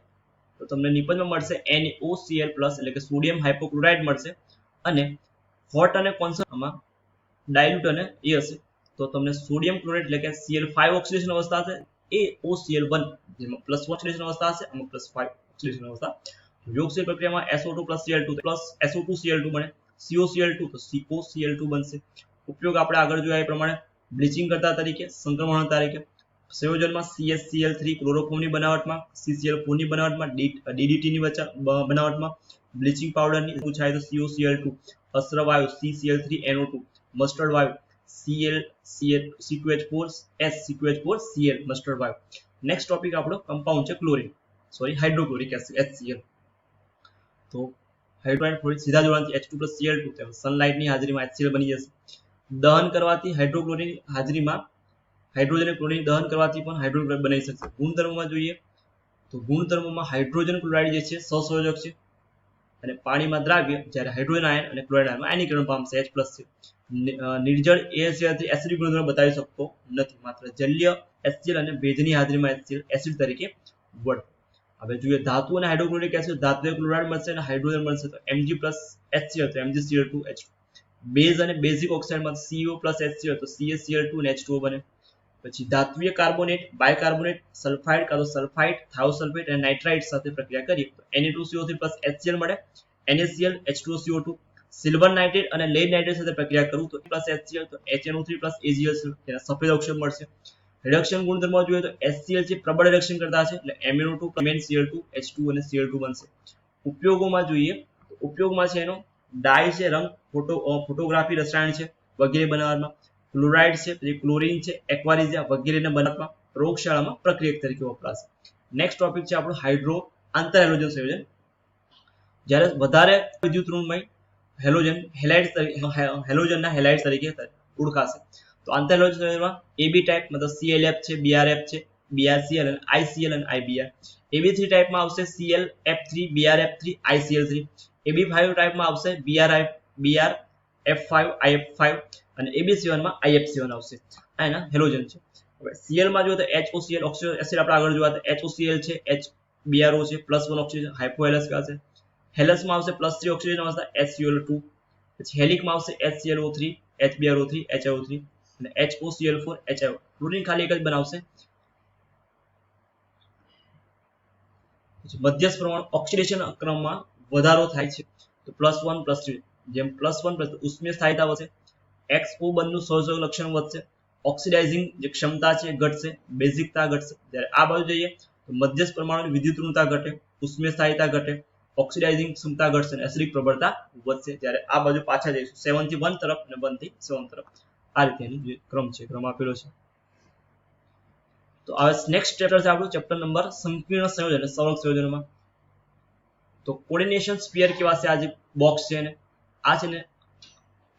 તો તમને નિપજમાં મળશે NaOCl એટલે કે સોડિયમ હાઇપોક્લોરાઇડ મળશે. અને હોટ અને કોન્સન્ટ્રેટમાં ડાયલ્યુટ અને એ હશે તો તમને સોડિયમ ક્લોરાઇડ એટલે કે Cl5 ઓક્સિડેશન અવસ્થા હશે, એ OCl1 જેમાં પ્લસ ઓક્સિડેશન અવસ્થા હશે, આમાં +5 ઓક્સિડેશન અવસ્થા. યોગશીલ પ્રક્રિયામાં SO2 Cl2 SO2 Cl2 બને, COCl2 તો COCl2 બનશે. ઉપયોગ આપણે આગળ જોયા એ પ્રમાણે બ્લીચિંગ કરતા તરીકે, સંક્રમણ તરીકે, સંયોજનમાં CSCl3 ક્લોરોફોર્મની બનાવટમાં, CCl4 ની બનાવટમાં, DDT ની બનાવટમાં, બ્લીચિંગ પાવડરની પૂછાય તો COCl2 અસ્રવાયુ CCl3NO2, મસ્ટર્ડ વાયુ CuH4S, મસ્ટર્ડ વાયુ. નેક્સ્ટ ટોપિક આપણો કમ્પાઉન્ડ છે chlorine, sorry hydrochloric acid HCl. તો હાઇડ્રોજન ક્લોરીન સીધા જોડાણથી H2+Cl2 સનલાઇટની હાજરીમાં HCl બની જશે. દહન કરવાથી હાઇડ્રોક્લોરિન હાજરીમાં હાઇડ્રોજન અને ક્લોરીન દહન કરવાથી પણ હાઇડ્રોક્લોરાઇડ બનાવી શકશે. ગુણધર્મોમાં જોઈએ તો ગુણધર્મોમાં હાઇડ્રોજન ક્લોરાઇડ જે છે સહસંયોજક છે અને પાણીમાં દ્રાવ્ય, જ્યારે હાઇડ્રોજન આયન અને ક્લોરાઇડ આયન આયનીકરણ પામશે H+ છે. નિર્જળ AlCl એસિડિક ગુણધર્મ બતાવી શકતો નથી, માત્ર જલીય HCl અને ભેજની હાજરીમાં HCl એસિડ તરીકે વર્તે. હવે જોઈએ ધાતુ અને હાઇડ્રોક્લોરિક એસિડ, ધાતુએ ક્લોરાઇડ મળશે અને હાઇડ્રોજન મળશે તો Mg+HCl તો MgCl2H2. બેઝ અને બેઝિક ઓક્સાઇડમાં CO+HCl તો CaCl2 અને H2O બને. પછી ધાત્વિય કાર્બોનેટ, બાયકાર્બોનેટ, સલ્ફાઇડ કાં તો સલ્ફાઇડ, થાયોસલ્ફેટ અને નાઇટ્રાઇટ સાથે પ્રક્રિયા કરીએ તો Na2CO3 HCl મળે, NaCl, H2CO2. સિલ્વર નાઇટ્રેટ અને લેડ નાઇટ્રેટ સાથે પ્રક્રિયા કરું તો HCl તો HNO3 AgL તેના સફેદ અક્ષર મળશે. રિડક્શન ગુણધર્મો જોઈએ તો HCl છે પ્રબળ રિડક્શન કરતા છે એટલે MnO2 MnCl2 H2 અને Cl2 બનશે. ઉપયોગોમાં જોઈએ તો ઉપયોગમાં છે એનો ડાય છે, રંગ, ફોટોગ્રાફી, રસાયણ છે વગેરે બનાવવામાં, ક્લોરાઇડ છે, પછી ક્લોરીન છે, એક્વારિઝિયા વગેરેને બનાવવામાં, પ્રયોગશાળામાં પ્રક્રિયક તરીકે વપરાશે. નેક્સ્ટ ટોપિક છે આપણો હાઇડ્રો આંતર હેલોજન સંયોજન. જ્યારે વધારે વિદ્યુત ઋણમય હેલોજનના હેલાઇડ્સ તરીકે ઓળખાશે. તો આંતર હેલોજન સંયોજનમાં AB ટાઈપ મતલબ ClF છે, BrF છે, BrCl અને ICl અને IBr. AB3 ટાઈપમાં આવશે ClF3, BrF3, ICl3. AB5 ટાઈપમાં આવશે BrF5, IF5 અને AB7 માં IF7 આવશે. આ એના હેલોજન છે. હવે Cl માં જોઈએ તો HOCl ઓક્સિજન એસિડ આપણે આગળ જોયા તો HOCl છે, HBRO છે, +1 ઓક્સિજન હાઇપોહેલસ છે. હેલસમાં આવશે +3 ઓક્સિજન અવસ્થા HCl2. પછી હેલિકમાં આવશે HClO3, HBRO3, HIO3 અને HOCl4, HIO. ક્લોરીન ખાલી એક જ બનાવશે. મધ્યસ્થ પ્રમાણ ઓક્સિડેશન ક્રમમાં વધારો થાય છે તો +1 +3, જેમ +1 ઉષ્મીય સ્થાયીતા વધશે, XO બંધનું સહસંયોજક લક્ષણ વધશે, ઓક્સિડાઇઝિંગ જે ક્ષમતા છે ઘટશે, બેઝિકતા ઘટશે. જ્યારે આ બાજુ જઈએ તો મધ્યસ્થ પ્રમાણની વિદ્યુત ઋણતા ઘટે, ઉષ્મીય સ્થાયીતા ઘટે, ઓક્સિડાઇઝિંગ ક્ષમતા ઘટશે અને એસિડિક પ્રબળતા વધશે. જ્યારે આ બાજુ પાછા જઈશું 7 થી 1 તરફ અને 1 થી 7 તરફ. આ રીતે એનો જે ક્રમ છે ક્રમ આપેલો છે. તો હવે નેક્સ્ટ ચેપ્ટર છે આપણું ચેપ્ટર નંબર સંકીર્ણ સંયોજન અને સવર્ગ સંયોજનમાં. તો કોર્ડિનેશન સ્ફિયર કેવા છે, આ જે બોક્સ છે ને આ છે ને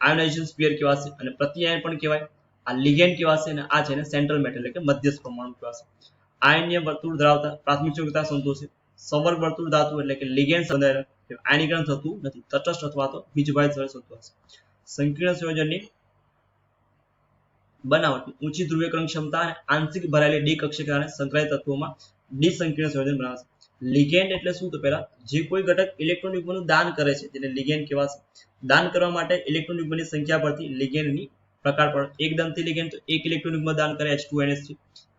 આયોનાઇઝેશન સ્ફિયર કેવા છે અને પ્રતિઆયન પણ કહેવાય. આ લિગેન્ડ કેવા છે અને આ છે ને સેન્ટ્રલ મેટલ એટલે કે મધ્યસ્થ પરમાણુ કેવા છે. આયનીય વર્તુળ ધરાવતા પ્રાથમિક સંયોજકતા સંતોષે. સવર્ગ વર્તુળ ધાતુ એટલે કે લિગેન્ડ સંધાયેલ આયનીકરણ થતું નથી, તટસ્થ અથવા તો બીજભાઈ સ્વરે સંતોષે. સંકીર્ણ સંયોજનની બનાવટ ઊંચી ધ્રુવીકરણ ક્ષમતા અને આંશિક ભરાયેલી ડી કક્ષીય કારણે સંકળાયેલ તત્વોમાં ડી સંકીર્ણ સંયોજન બનાવશે. લિગેન્ડ એટલે શું તો પહેલા જે કોઈ ઘટક ઇલેક્ટ્રોન યુગ્મનું દાન કરે છે તેને લિગેન્ડ કહેવાશે. દાન કરવા માટે ઇલેક્ટ્રોન યુગ્મની સંખ્યા પરથી લિગેન્ડની પ્રકાર પડે. એક દંતી લિગેન્ડ તો એક ઇલેક્ટ્રોન યુગ્મ દાન કરે H2NH3.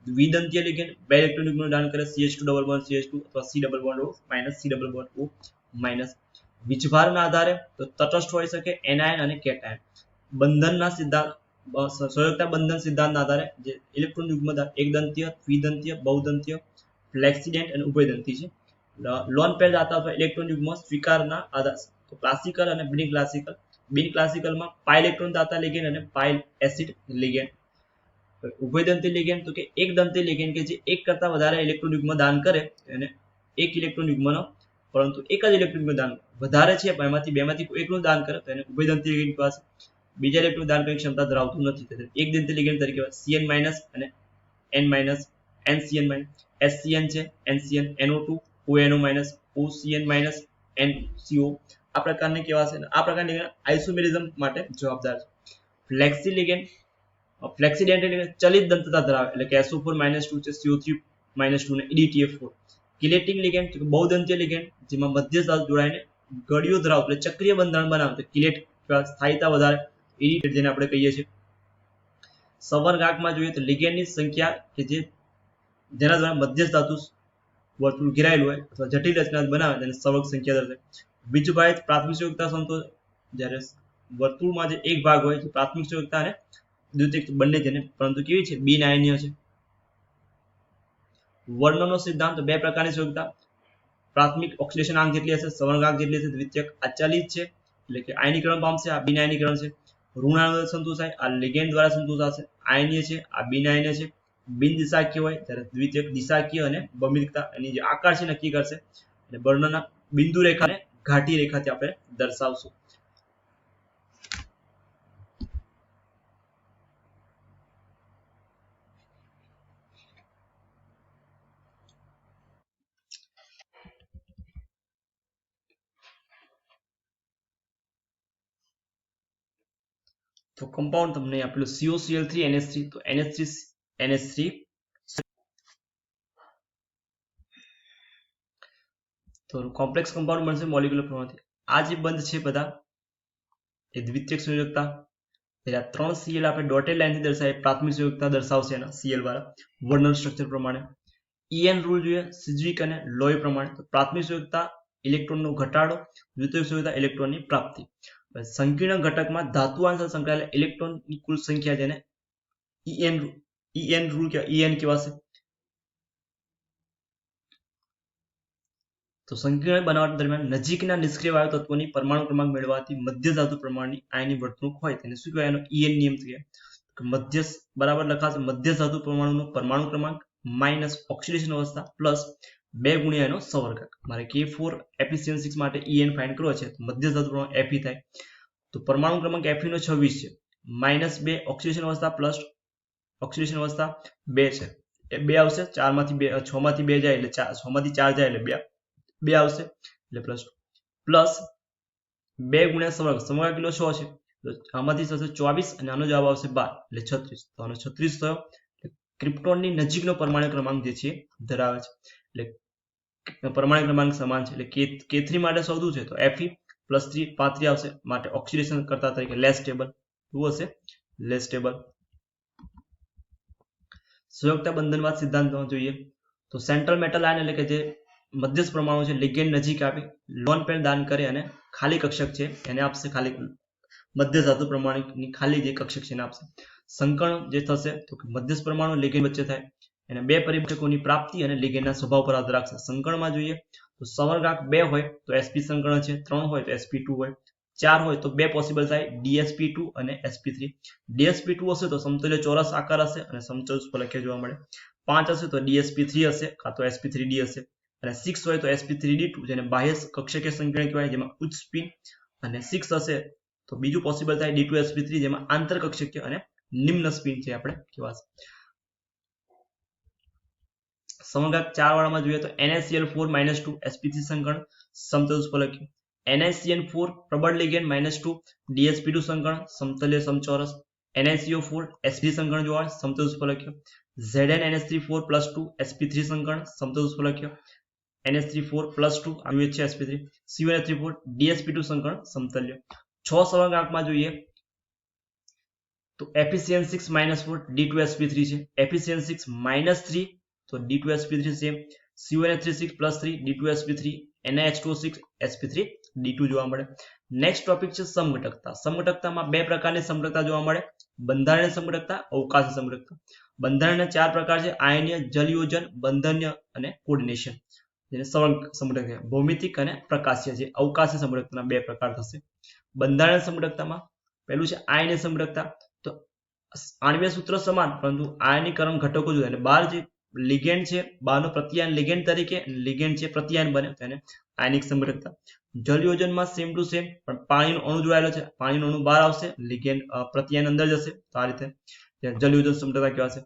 દ્વિદંતીય લિગેન્ડ બે ઇલેક્ટ્રોન યુગ્મનું દાન કરે CH2 ડબલ બોન્ડ CH2 અથવા C double bond O minus C double bond O minus. વીજભારના આધારે તો તટસ્થ હોઈ શકે એનાયન અને કેટાયન. બંધનના સિદ્ધાંત સંયોજકતા બંધન સિદ્ધાંતના આધારે જે ઇલેક્ટ્રોન યુગ્મદાન એકદંતીય, દ્વિદંતીય, બહુદંતીય, ફ્લેક્સિડેન્ટ અને ઉભયદંતી છે. લોન પેર દાતા અથવા ઇલેક્ટ્રોન યુગ્મ સ્વીકારના આધાર તો ક્લાસિકલ અને બિન ક્લાસિકલમાં પાઈ ઇલેક્ટ્રોન દાતા લિગેન્ડ અને પાઈ એસિડ લિગેન્ડ. ઉભયદંતી લિગેન્ડ તો કે એક દંતી લિગેન્ડ કે જે એક કરતા વધારે ઇલેક્ટ્રોન યુગ્મ દાન કરે અને એક ઇલેક્ટ્રોન યુગ્મનો પરંતુ એક જ ઇલેક્ટ્રોન યુગ્મ દાન વધારે છે એમાંથી બેમાંથી એકનું દાન કરે તો એને ઉભયદંતી લિગેન્ડ પાસે. બીજા ઇલેક્ટ્રોન દાન કરવાની ક્ષમતા ધરાવતું નથી, એક દંતી લિગેન્ડ તરીકે CN- અને N- NCN- SCN છે, NCN, NO2, ONO-, OCN-, NCO. આ પ્રકારની કેવા છે આ પ્રકારની આઇસોમેરિઝમ માટે જવાબદાર છે. ફ્લેક્સી લિગેન્ડ ફ્લેક્સિડેન્ટ એટલે ચલિત દંતતા ધરાવે એટલે કે SO4-2 છે, CO3-2 અને EDTA4. કિલેટિંગ લિગેન્ડ બહુદંતીય લિગેન્ડ જેમાં મધ્યસ્થ ધાતુ જોડાઈને ગળીઓ ધરાવતું એટલે ચક્રીય બંધારણ બનાવે કિલેટ સ્થાયીતા વધારે ઇરિટેટ જેને આપણે કહીએ છીએ. સંવર્ગાંકમાં જોઈએ તો લિગેન્ડની સંખ્યા કે જેના દ્વારા મધ્યસ્થ ધાતુ વર્તુળ ઘેરાયેલું હોય અથવા જટિલ રચના બનાવે તેને સંવર્ગ સંખ્યા દર્શાવે. બીજભાહિત પ્રાથમિક સંયોજકતા સંતોષ. જ્યારે વર્તુળમાં જે એક ભાગ હોય પ્રાથમિક સંયોજકતા અને દ્વિતીયક બંને જેને પરંતુ કેવી છે બિન આયનીય છે. વર્ણનો સિદ્ધાંત બે પ્રકારની સંયોજકતા પ્રાથમિક ઓક્સિડેશન આંક જેટલી હશે, સંવર્ગાંક જેટલી હશે, દ્વિતીયક અચલિત છે એટલે કે આયનીકરણ પામશે, આ બિન આયનીકરણ છે. ઋણાયન સંતુષ થાય, આ લિગેન્ડ દ્વારા સંતુષ થશે. આયનીય છે, આ બિન આયનીય છે. બિન દિશાકીય હોય ત્યારે દ્વિતીયક, દિશાકીય અને બમિકતા એની જે આકાર છે નક્કી કરશે. અને વર્ણના બિંદુ રેખાને ઘાટી રેખાથી આપણે દર્શાવશું. તો કમ્પાઉન્ડ તમને આપેલું COCl3 NH3, તો NH3 તો કોમ્પ્લેક્સ કમ્પાઉન્ડ બનશે મોલિક્યુલર પ્રમાણથી. આ જે બંધ છે બધા એ દ્વિતીયક સંયોજકતા. એટલે આ 3 Cl આપણે ડોટેડ લાઈનથી દર્શાવીએ, પ્રાથમિક સંયોજકતા દર્શાવશે એના Cl વાળા વર્ણન સ્ટ્રક્ચર પ્રમાણે. EN રૂલ જોઈએ સિજ્વિક અને લોય પ્રમાણે. તો પ્રાથમિક સંયોજકતા ઇલેક્ટ્રોનનો ઘટાડો, દ્વિતીયક સંયોજકતા ઇલેક્ટ્રોનની પ્રાપ્તિ. સંકીર્ણ ઘટકમાં ધાતુઆંશ સાથે સંકળાયેલા ઇલેક્ટ્રોનની કુલ સંખ્યા જેને EN રૂલ કહેવાશે. તો સંકીર્ણ બનાવટ દરમિયાન નજીકના નિષ્ક્રિય વાયુ તત્વોની પરમાણુ ક્રમાંક મેળવવાથી મધ્ય ધાતુ પ્રમાણની આયનની વર્તણૂક હોય તેને શું કહેવાય? એનો EN નિયમ કહેવાય. મધ્ય બરાબર લખાશે મધ્ય ધાતુ પરમાણુનો પરમાણુ ક્રમાંક માઇનસ ઓક્સિડેશન અવસ્થા પ્લસ 2 ગુણ્યા એનો સવર્ગાંક. મારે K4 Fe6 માટે EN ફાઇન્ડ કરવો છે તો મધ્ય ધાતુ પ્રમાણ Fe થાય. તો પરમાણુ ક્રમાંક Fe નો 26 છે, માઇનસ 2 ઓક્સિડેશન અવસ્થા પ્લસ ઓક્સિડેશન અવસ્થા 2 છે, એ 2 આવશે. 4 માંથી 2 6 માંથી 2 જાય એટલે 6 માંથી 4 જાય એટલે 2 આવશે એટલે પ્લસ 2 ગુણ્યા સવર્ગાંક. સવર્ગાંક કેટલો 6 છે તો આમાંથી થશે 24 અને આનો જવાબ આવશે 12 એટલે 36. તો આનો 36 થયો. ક્રિપ્ટોનની નજીકનો પરમાણુ ક્રમાંક જે છે ધરાવે છે, એટલે પરમાણુ ક્રમાંક સમાન છે. એટલે K3 માટે શોધવું છે તો Fe પ્લસ 3 35 આવશે, માટે ઓક્સિડેશન કરતા તરીકે લેસ સ્ટેબલ. શું હશે? Less stable. સંયોજકતા બંધનવાદ સિદ્ધાંતમાં જોઈએ તો સેન્ટ્રલ મેટલ આયન એટલે કે જે મધ્યસ્થ પરમાણુ છે લિગેન્ડ નજીક આવી લોન પેર દાન કરે અને ખાલી કક્ષક છે એને આપશે, ખાલી મધ્ય ધાતુ પ્રમાણની ખાલી જે કક્ષક છે એને આપશે. સંકર્ણ જે થશે તો મધ્યસ્થ પરમાણુ લિગેન્ડ વચ્ચે થાય, એને 2 પરિપક્ષકોની પ્રાપ્તિ અને લિગેન્ડના સ્વભાવ પર આધાર રાખશે. સંકર્ણમાં જોઈએ તો સવર્ગાંક 2 હોય તો sp સંકર્ણ છે, 3 હોય તો sp2 હોય, 4 હોય તો 2 પોસિબલ થાય dsp2 અને sp3. dsp2 હશે તો સમતુલ્ય ચોરસ આકાર હશે અને સમચતુષ્ ફલકીય જોવા મળે. 5 હશે તો dsp3 હશે કાં તો sp3d હશે, અને 6 હોય તો sp3d2 જેને બાહ્ય કક્ષકીય સંકીર્ણ કહેવાય જેમાં ઉચ્ચ સ્પિન, અને 6 હશે તો બીજું પોસિબલ થાય d2sp3 જેમાં આંતર કક્ષકીય અને નિમ્ન સ્પિન છે આપણે કહેવાશે. સમઘાત 4 વાળામાં જોઈએ તો NaCl4 - 2 sp3 સંકર્ણ સમચતુષ્ ફલકીય, NaCN4 પ્રબળ લિગેન્ડ -2 dsp2 સંકર્ણ સમતલ્ય સમચોરસ, NaCO4 sp3 સંકર્ણ જોવા સમચતુષ્ ફલકીય, ZnNH3 4+2 sp3 સંકર્ણ સમચતુષ્ ફલકીય, NH3 4+2 આવ્યું છે sp3, CuNH3 dsp2 સંકર્ણ સમતલ્ય. 6 સવર્ગાંકમાં જોઈએ તો Fe6 - 4 d2sp3 છે, Fe6 - 3 તો d2sp3 same, CuNH3 6+3 d2sp3, NaH2O6 sp3 d2 જોવા મળે. નેક્સ્ટ ટોપિક છે સમઘટકતા. સમઘટકતામાં 2 પ્રકારની સમઘટકતા જોવા મળે, બંધારણીય સમઘટકતા, અવકાશી સમઘટકતા. બંધારણના 4 પ્રકાર છે, આયનીય, જલયોજન, બંધનીય અને કોર્ડિનેશન. જેને સમઘટક કહેવાય. ભૌમિતિક અને પ્રકાશીય જે અવકાશી સમઘટકતાના 2 પ્રકાર થશે. બંધારણીય સમઘટકતામાં પહેલું છે આયનીય સમઘટકતા. તો આણ્વિય સૂત્ર સમાન પરંતુ આયનીકરણ ઘટકો જુદા, એટલે બહાર જે લિગેન્ડ છે બહારનો પ્રત્યાયન લિગેન્ડ તરીકે, લિગેન્ડ છે પ્રત્યાયન બને તેને આયનિક સમઘટકતા. જલયોજનમાં સેમ ટુ સેમ પણ પાણીનો અણુ જોડાયેલો છે, પાણીનો અણુ બહાર આવશે, લિગેન્ડ પ્રત્યાયન અંદર જશે, તો આ રીતે જલયોજન સમઘટકતા કહેવાશે.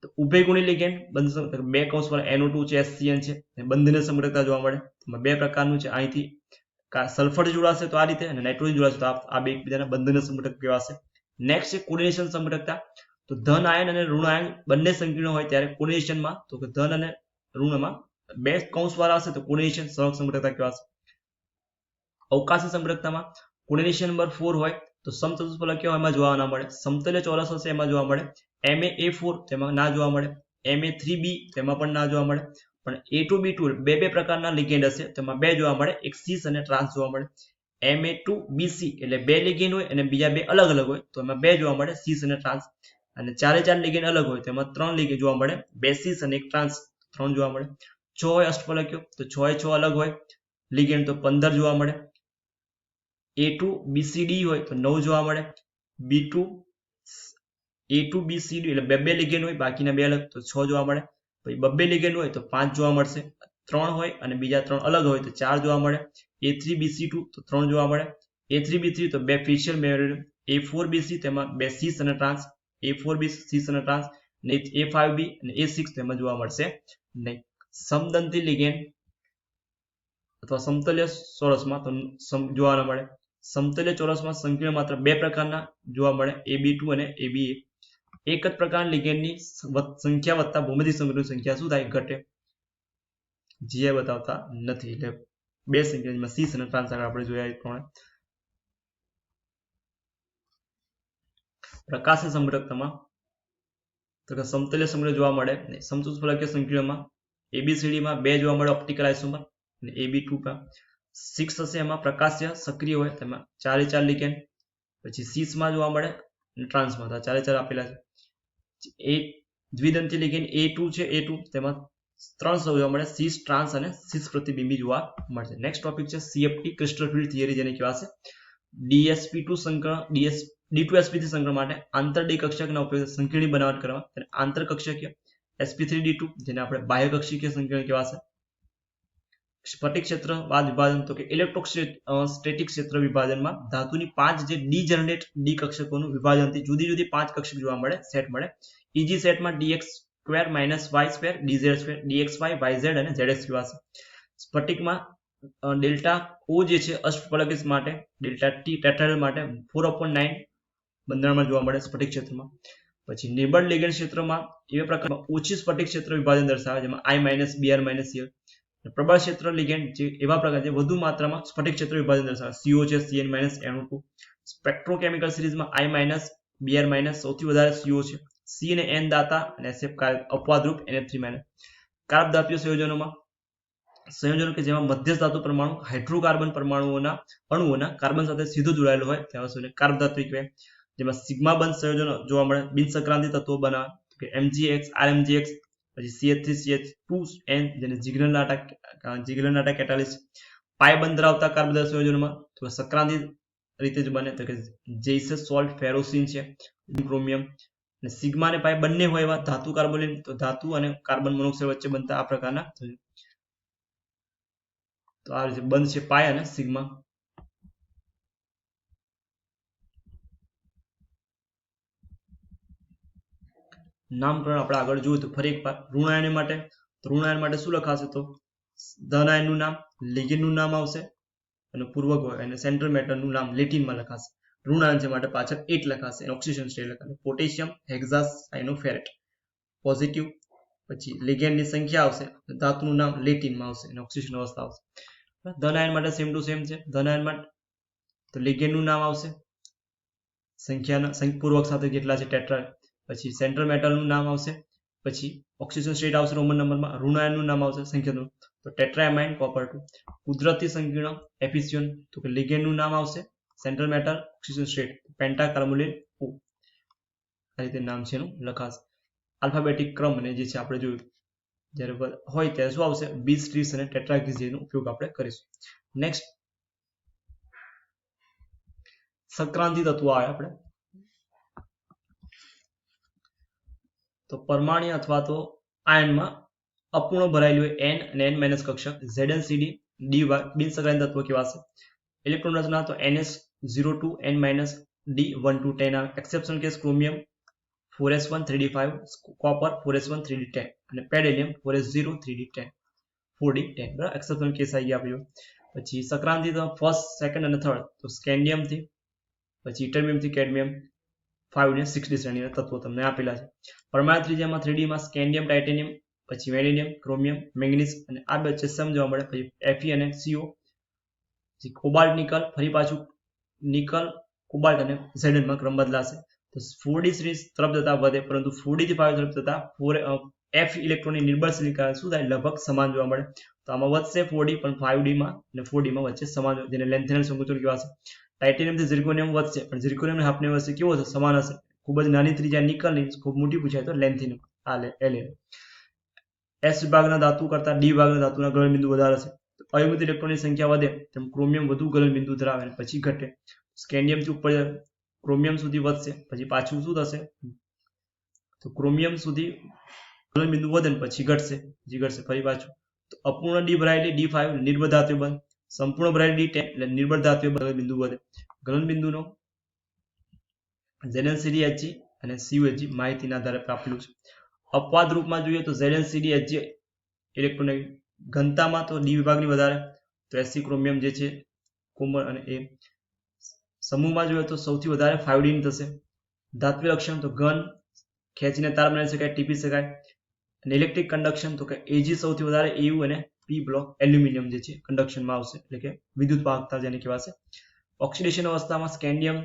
તો ઉભયગુણી લિગેન્ડ બંધ સમઘટક 2 કૌંસ વાળા NO2 છે HCN છે, બંધનીય સમઘટકતા જોવા મળે. એમાં 2 પ્રકારનું છે, અહીંથી સલ્ફર જોડાશે તો આ રીતે અને નાઇટ્રોજન જોડાશે તો આ બે એકબીજાના બંધનીય સમઘટક કહેવાશે. નેક્સ્ટ છે કોર્ડિનેશન સમઘટકતા. તો ધન આયન અને ઋણ આયન બંને સંકીર્ણ હોય ત્યારે કોર્ડિનેશનમાં, તો કે ધન અને ઋણમાં 2 કૌંસ વાળા હશે તો કોર્ડિનેશન સહગ સમઘટકતા કહેવાશે. અવકાશી સમઘટકતામાં કોર્ડિનેશન નંબર 4 હોય તો સમચતુષ્ ફલકીય એમાં જોવા ના મળે, સમતલ્ય ચોરસ હશે એમાં જોવા મળે, MaA4 તેમાં ના જોવા મળે, Ma3b તેમાં પણ ના જોવા મળે, પણ A2B2 બે પ્રકારના લિગેન્ડ હશે તેમાં 2 જોવા મળે, એક સીસ અને ટ્રાન્સ જોવા મળે. Ma2BC એટલે 2 લિગેન્ડ હોય અને બીજા 2 અલગ અલગ હોય તો એમાં 2 જોવા મળે, સીસ અને ટ્રાન્સ. અને 4 લિગેન્ડ અલગ હોય તેમાં 3 લિગેન્ડ જોવા મળે, 2 સીસ અને 1 ટ્રાન્સ, 3 જોવા મળે. 6 હોય અષ્ટફલકીય તો 6 અલગ હોય લિગેન્ડ તો 15 જોવા મળે. A2BCD હોય તો 9 જોવા મળે. A2BCD એટલે બે લિગેન્ડ હોય, બાકીના 2 અલગ તો 6 જોવા મળે. પછી 2 લિગેન્ડ હોય તો 5 જોવા મળશે. 3 હોય અને બીજા 3 અલગ હોય તો 4 જોવા મળે. A3BC2 તો 3 જોવા મળે. A3B3 તો 2 ફેશિયલ મેમ્બ્રેન. A4BC તેમાં 2 સિસ અને ટ્રાન્સ. A4B સિસ અને ટ્રાન્સ. A5B અને A6 તેમાં જોવા મળશે નહીં. સમદંતી લિગેન્ડ અથવા સમતલ્ય ચોરસમાં તો જોવા ન મળે. સમતલ્ય ચોરસમાં સંકીર્ણ માત્ર 2 પ્રકારના જોવા મળે, AB2 અને ABA. એક જ પ્રકારના લિગેન્ડની સંખ્યા વધતા ભૌમિતિક સંકળાની સંખ્યા શું થાય? ઘટે. GI બતાવતા નથી. એટલે 2 સંખ્યામાં સિસ અને ટ્રાન્સ આપણે જોયા એ પ્રમાણે. પ્રકાશીય સંગ્રહકતામાં તો કે સમતલ્ય સંગ્રહ જોવા મળે. સમચતુષ્ફલકીય સંકીર્ણમાં ABCD માં 2 જોવા મળે ઓપ્ટિકલ આઇસોમર અને AB2 માં 6 હશે. એમાં પ્રકાશીય સક્રિય હોય તેમાં 4 લિગેન્ડ. પછી સિસ માં જોવા મળે અને ટ્રાન્સમાં 4 આપેલા છે. એ દ્વિદંતી લિગેન્ડ A2 છે. A2 તેમાં 3 જોવા મળે, સિસ, ટ્રાન્સ અને સિસ પ્રતિબિંબી જોવા મળશે. નેક્સ્ટ ટોપિક છે CFT ક્રિસ્ટલ ફિલ્ડ થિયરી, જેને કહેવાશે DsP2 સંકરણ D2sp3 સંકરણ માટે આંતર ડી કક્ષકના ઉપયોગ સંકીર્ણ બનાવટ કરવા અને આંતર કક્ષકીય sp3d2 જેને આપણે બાહ્ય કક્ષકીય સંકીર્ણ કહેવાશે. સ્ફટિક ક્ષેત્રવાદ વિભાજન તો કે ઇલેક્ટ્રોસ્ટેટિક ક્ષેત્ર વિભાજનમાં ધાતુની 5 જે ડીજનરેટ ડી કક્ષકોનું વિભાજનથી જુદી જુદી 5 કક્ષક જોવા મળે, સેટ મળે. EG સેટમાં dx2 - y2 dz2 dxy yz અને zx કહેવાશે. સ્ફટિકમાં ડેલ્ટા O જે છે અષ્ટફલકીય માટે, ડેલ્ટા T ટેટ્રાહેડ્રલ માટે 4/9 બંધારણમાં જોવા મળે સ્ફટિક ક્ષેત્રમાં. પછી નિર્બળ લિગેન્ડ ક્ષેત્રમાં એવા પ્રકારમાં ઓછી સ્ફટિક ક્ષેત્ર વિભાજન દર્શાવે, જેમાં I- Br- Cl. પ્રબળ ક્ષેત્ર લિગેન્ડ જે એવા પ્રકાર છે વધુ માત્રામાં સ્ફટિક ક્ષેત્ર વિભાજન દર્શાવે, CO છે, Cn - NO2. સ્પેક્ટ્રોકેમિકલ સિરીઝમાં I- Br- સૌથી વધારે CO છે, C અને N દાતા અને SF અપવાદરૂપ NF3-. કાર્બ ધાતુઓ સંયોજનો કે જેમાં મધ્યસ્થ ધાતુ પરમાણુ હાઇડ્રોકાર્બન અણુઓના કાર્બન સાથે સીધો જોડાયેલો હોય તેવા વસ્તુને કાર્બ ધાતુ કહેવાય. જેમાં સિગ્મા બંધ સંયોજનો જોવા મળે, બિનસંક્રાંતિ તત્વો બનાવે, કે MgX, RMgX, પછી CH3CH2N જેને જીગ્લર-નાટા કેટાલિસ્ટ. પાય બંધ ધરાવતા કાર્બ ધાતુ સંયોજનોમાં તો સંક્રાંતિ રીતે જ બને, તો કે જેસે સોલ્ટ, ફેરોસિન છે, ક્રોમિયમ. અને સિગ્મા અને પાય બંને હોય એવા ધાતુ કાર્બોલિન તો ધાતુ અને કાર્બન મોનોક્સાઇડ વચ્ચે બનતા આ પ્રકારના તો આ રીતે બંધ છે પાય અને સિગ્મા. નામકરણ આપણે આગળ જોયું તો ફરી એકવાર ઋણાયન માટે શું લખાશે? તો ધન આયનનું નામ, લિગેન્ડનું નામ આવશે અને પૂર્વક હોય અને સેન્ટ્રલ મેટરનું નામ લેટિનમાં લખાશે. ઋણાયન છે માટે પાછળ 8 લખાશે, ઓક્સિજન સ્ટેટ લખાશે. Potassium hexacyanoferrate positive. પછી લિગેન્ડની સંખ્યા આવશે, ધાતુનું નામ લેટિનમાં આવશે અને ઓક્સિજન અવસ્થા આવશે. ધન આયન માટે સેમ ટુ સેમ છે. ધન આયન માટે તો લિગેન્ડનું નામ આવશે, સંખ્યાના પૂર્વક સાથે કેટલા છે ટેટ્રા. પછી સેન્ટ્રલ મેટલનું નામ આવશે, પછી ઓક્સિજન સ્ટેટ આવશે રોમન નંબરમાં. ઋણાયનનું નામ આવશે સંખ્યાનું તો ટેટ્રાએમાઇન કોપર 2. કુદરતી સંકીર્ણ એફિશિયન તો કે લિગેન્ડનું નામ આવશે, central metal, oxygen state pentacarbonyl O. આ રીતે નામ છે એનું લખાશે. આલ્ફાબેટિક ક્રમ અને જે છે આપણે જોયું જ્યારે હોય ત્યારે શું આવશે? બીસ, ટ્રીસ અને ટેટ્રાગીસ જેનો ઉપયોગ આપણે કરીશું. નેક્સ્ટ સંક્રાંતિ તત્વો આવે આપણે તો પરમાણ્વીય અથવા તો આયનમાં અપૂર્ણ ભરાયેલી હોય N અને N- કક્ષક ZnCd dy બિનસંક્રાંતિ તત્વો કહેવાશે. ઇલેક્ટ્રોન રચના તો NS02 N-D12 10 આવે. Exception case chromium 4s1 3d5, copper 4s1 3d10 અને પેડેલિયમ 4s0 3d10 4d10. બરાબર, એક્સેપ્શન કેસ આવી ગયા આપણે. પછી સંક્રાંતિ તો ફર્સ્ટ, સેકન્ડ અને થર્ડ તો સ્કેન્ડિયમ થી, પછી ઇટરમિયમ થી કેડમિયમ 5 ને 6d શ્રેણીના તત્વો તમને આપેલા છે. પરમાણુ ત્રિજ્યામાં 3D માં સ્કેન્ડિયમ, ટાઇટેનિયમ, પછી વેનેડિયમ, ક્રોમિયમ, મેંગનીઝ અને આ વચ્ચે સમજવા મળે. પછી Fe અને CO, પછી કોબાલ્ટ, નિકલ, ફરી પાછું નિકલ, કોબાલ્ટ અને Zn માં ક્રમ બદલાશે. તો 4d શ્રેણી તરફ જતા વધે, પરંતુ 4d થી 5 તરફ જતા F ઇલેક્ટ્રોનની નિર્બળ શ્રેણી કારણે શું થાય? લગભગ સમાન જોવા મળે. તો આમાં વધશે 4d પણ 5d માં અને 4d માં વચ્ચે સમાન, જેને લેન્થેનલ સંકોચન કહેવાશે. ટાઇટેનિયમ થી ઝિર્કોનિયમ વધશે, પણ ઝિર્કોનિયમ હાફની વચ્ચે કેવો હશે? સમાન હશે. ખૂબ જ નાની ત્રિજ્યા નિકલની ખૂબ મોટી પૂછાય તો લેન્થિનમ. S વિભાગના ધાતુ કરતા D વિભાગના ધાતુના ગલન બિંદુ વધારે છે. તો અયુમિત ઇલેક્ટ્રોનની સંખ્યા વધે તેમ ક્રોમિયમ વધુ ગલનબિંદુ ધરાવે અને પછી ઘટે. સ્કેન્ડિયમથી ઉપર ક્રોમિયમ સુધી વધશે, પછી પાછું શું થશે, તો ક્રોમિયમ સુધી ગલનબિંદુ વધે પછી ઘટશે, ફરી પાછું. તો અપૂર્ણ ડી ભરાયેલી D5 નિર્બળ ધાત્વિય બંધ, સંપૂર્ણ ભરાયેલી D10 એટલે નિર્બળ ધાત્વિય ગલનબિંદુ વધે. ગલનબિંદુનો ZnCdHg અને CuHg માહિતીના આધારે આપેલું છે. અપવાદ રૂપમાં જોઈએ તો ZnCdHg ઇલેક્ટ્રોન ઘનતામાં તો ડી વિભાગની વધારે, તો Sc ક્રોમિયમ જે છે કોમળ, અને એ સમૂહમાં જોઈએ તો સૌથી વધારે 5D ની થશે. ધાત્વિય લક્ષણ તો ઘન, ખેંચીને તાર બનાવી શકાય, ટીપી શકાય. અને ઇલેક્ટ્રિક કન્ડક્શન તો કે Ag સૌથી વધારે, Au અને P બ્લોક એલ્યુમિનિયમ જે છે કન્ડક્શનમાં આવશે, એટલે કે વિદ્યુત વાહકતા જેને કહેવાશે. ઓક્સિડેશન અવસ્થામાં સ્કેન્ડિયમ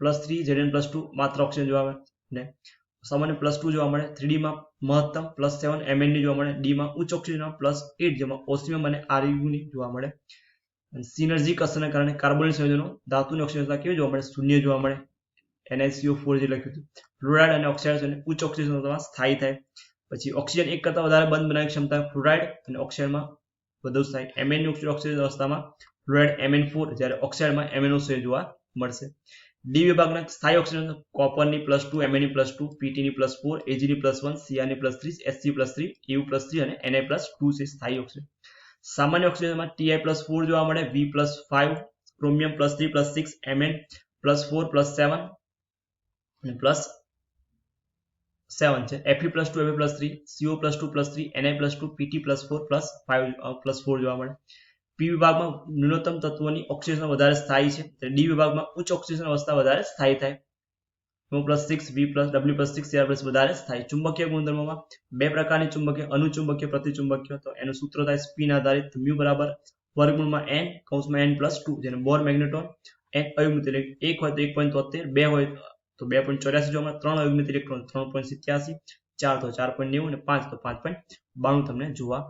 +3 Zn+2 માત્ર ઓક્સિજન જોવા મળે, ને સામાન્ય +2 જોવા મળે. 3D માં મહત્તમ +7 Mn ની જોવા મળે. D માં ઉચ્ચ ઓક્સિજનમાં +8 જેમાં ઓસ્મિયમ અને Ru ની જોવા મળે. સિનર્જીક અસરના કારણે કાર્બોનિક સંયોજનો ધાતુની ઓક્સિજનતા કેવી જોવા મળે, શૂન્ય જોવા મળે. NiCO4 જે લખ્યું હતું. ફ્લોરાઇડ અને ઓક્સાઇડ ઉચ્ચ ઓક્સિજન સ્થાયી થાય. પછી ઓક્સિજન એક કરતા વધારે બંધ બનાવવાની ક્ષમતા ફ્લોરાઇડ અને ઓક્સાઇડમાં વધુ સ્થાયી. Mn ની ઓક્સિજન અવસ્થામાં ફ્લોરાઇડ Mn4, જ્યારે ઓક્સાઇડમાં MnO જોવા મળશે. ડી વિભાગના સ્થાયી ઓક્સિજન કોપરની +2, Mn ની +2, Pt ની +4, Ag ની +1, Cr ની +3, Sc +3, Eu +3 અને Na +2 છે સ્થાયી ઓક્સિજન. સામાન્ય ઓક્સિજનમાં Ti+4 જોવા મળે, V+5, ક્રોમિયમ +3 +6, Mn +4 +7 અને +7 છે. Fe+2 Fe+3, CO+2 +3, Na +2, Pt +4 +4 જોવા મળે. પી વિભાગમાં ન્યૂનતમ તત્વોની ઓક્સિજન વધારે સ્થાયી છે, ડી વિભાગમાં ઉચ્ચ ઓક્સિજન અવસ્થા વધારે સ્થાયી થાય. +6, W+6, Cr+ વધારે સ્થાયી. ચુંબકીય ગુણધર્મોમાં બે પ્રકારની ચુંબકીય, અનુચુંબકીય, પ્રતિચુંબકીય. તો એનું સૂત્ર થાય સ્પિન આધારિત, μ બરાબર વર્ગમૂળમાં n(n+2), જેને બોર મેગ્નેટોન. n અયુમિત ઇલેક્ટ્રોન 1 હોય તો 1.73, 2 હોય તો 2.84 જોવા મળે, 3 અયુમિત ઇલેક્ટ્રોન 3.87, 4 તો 4.90 અને 5 તો 5.92 તમને જોવા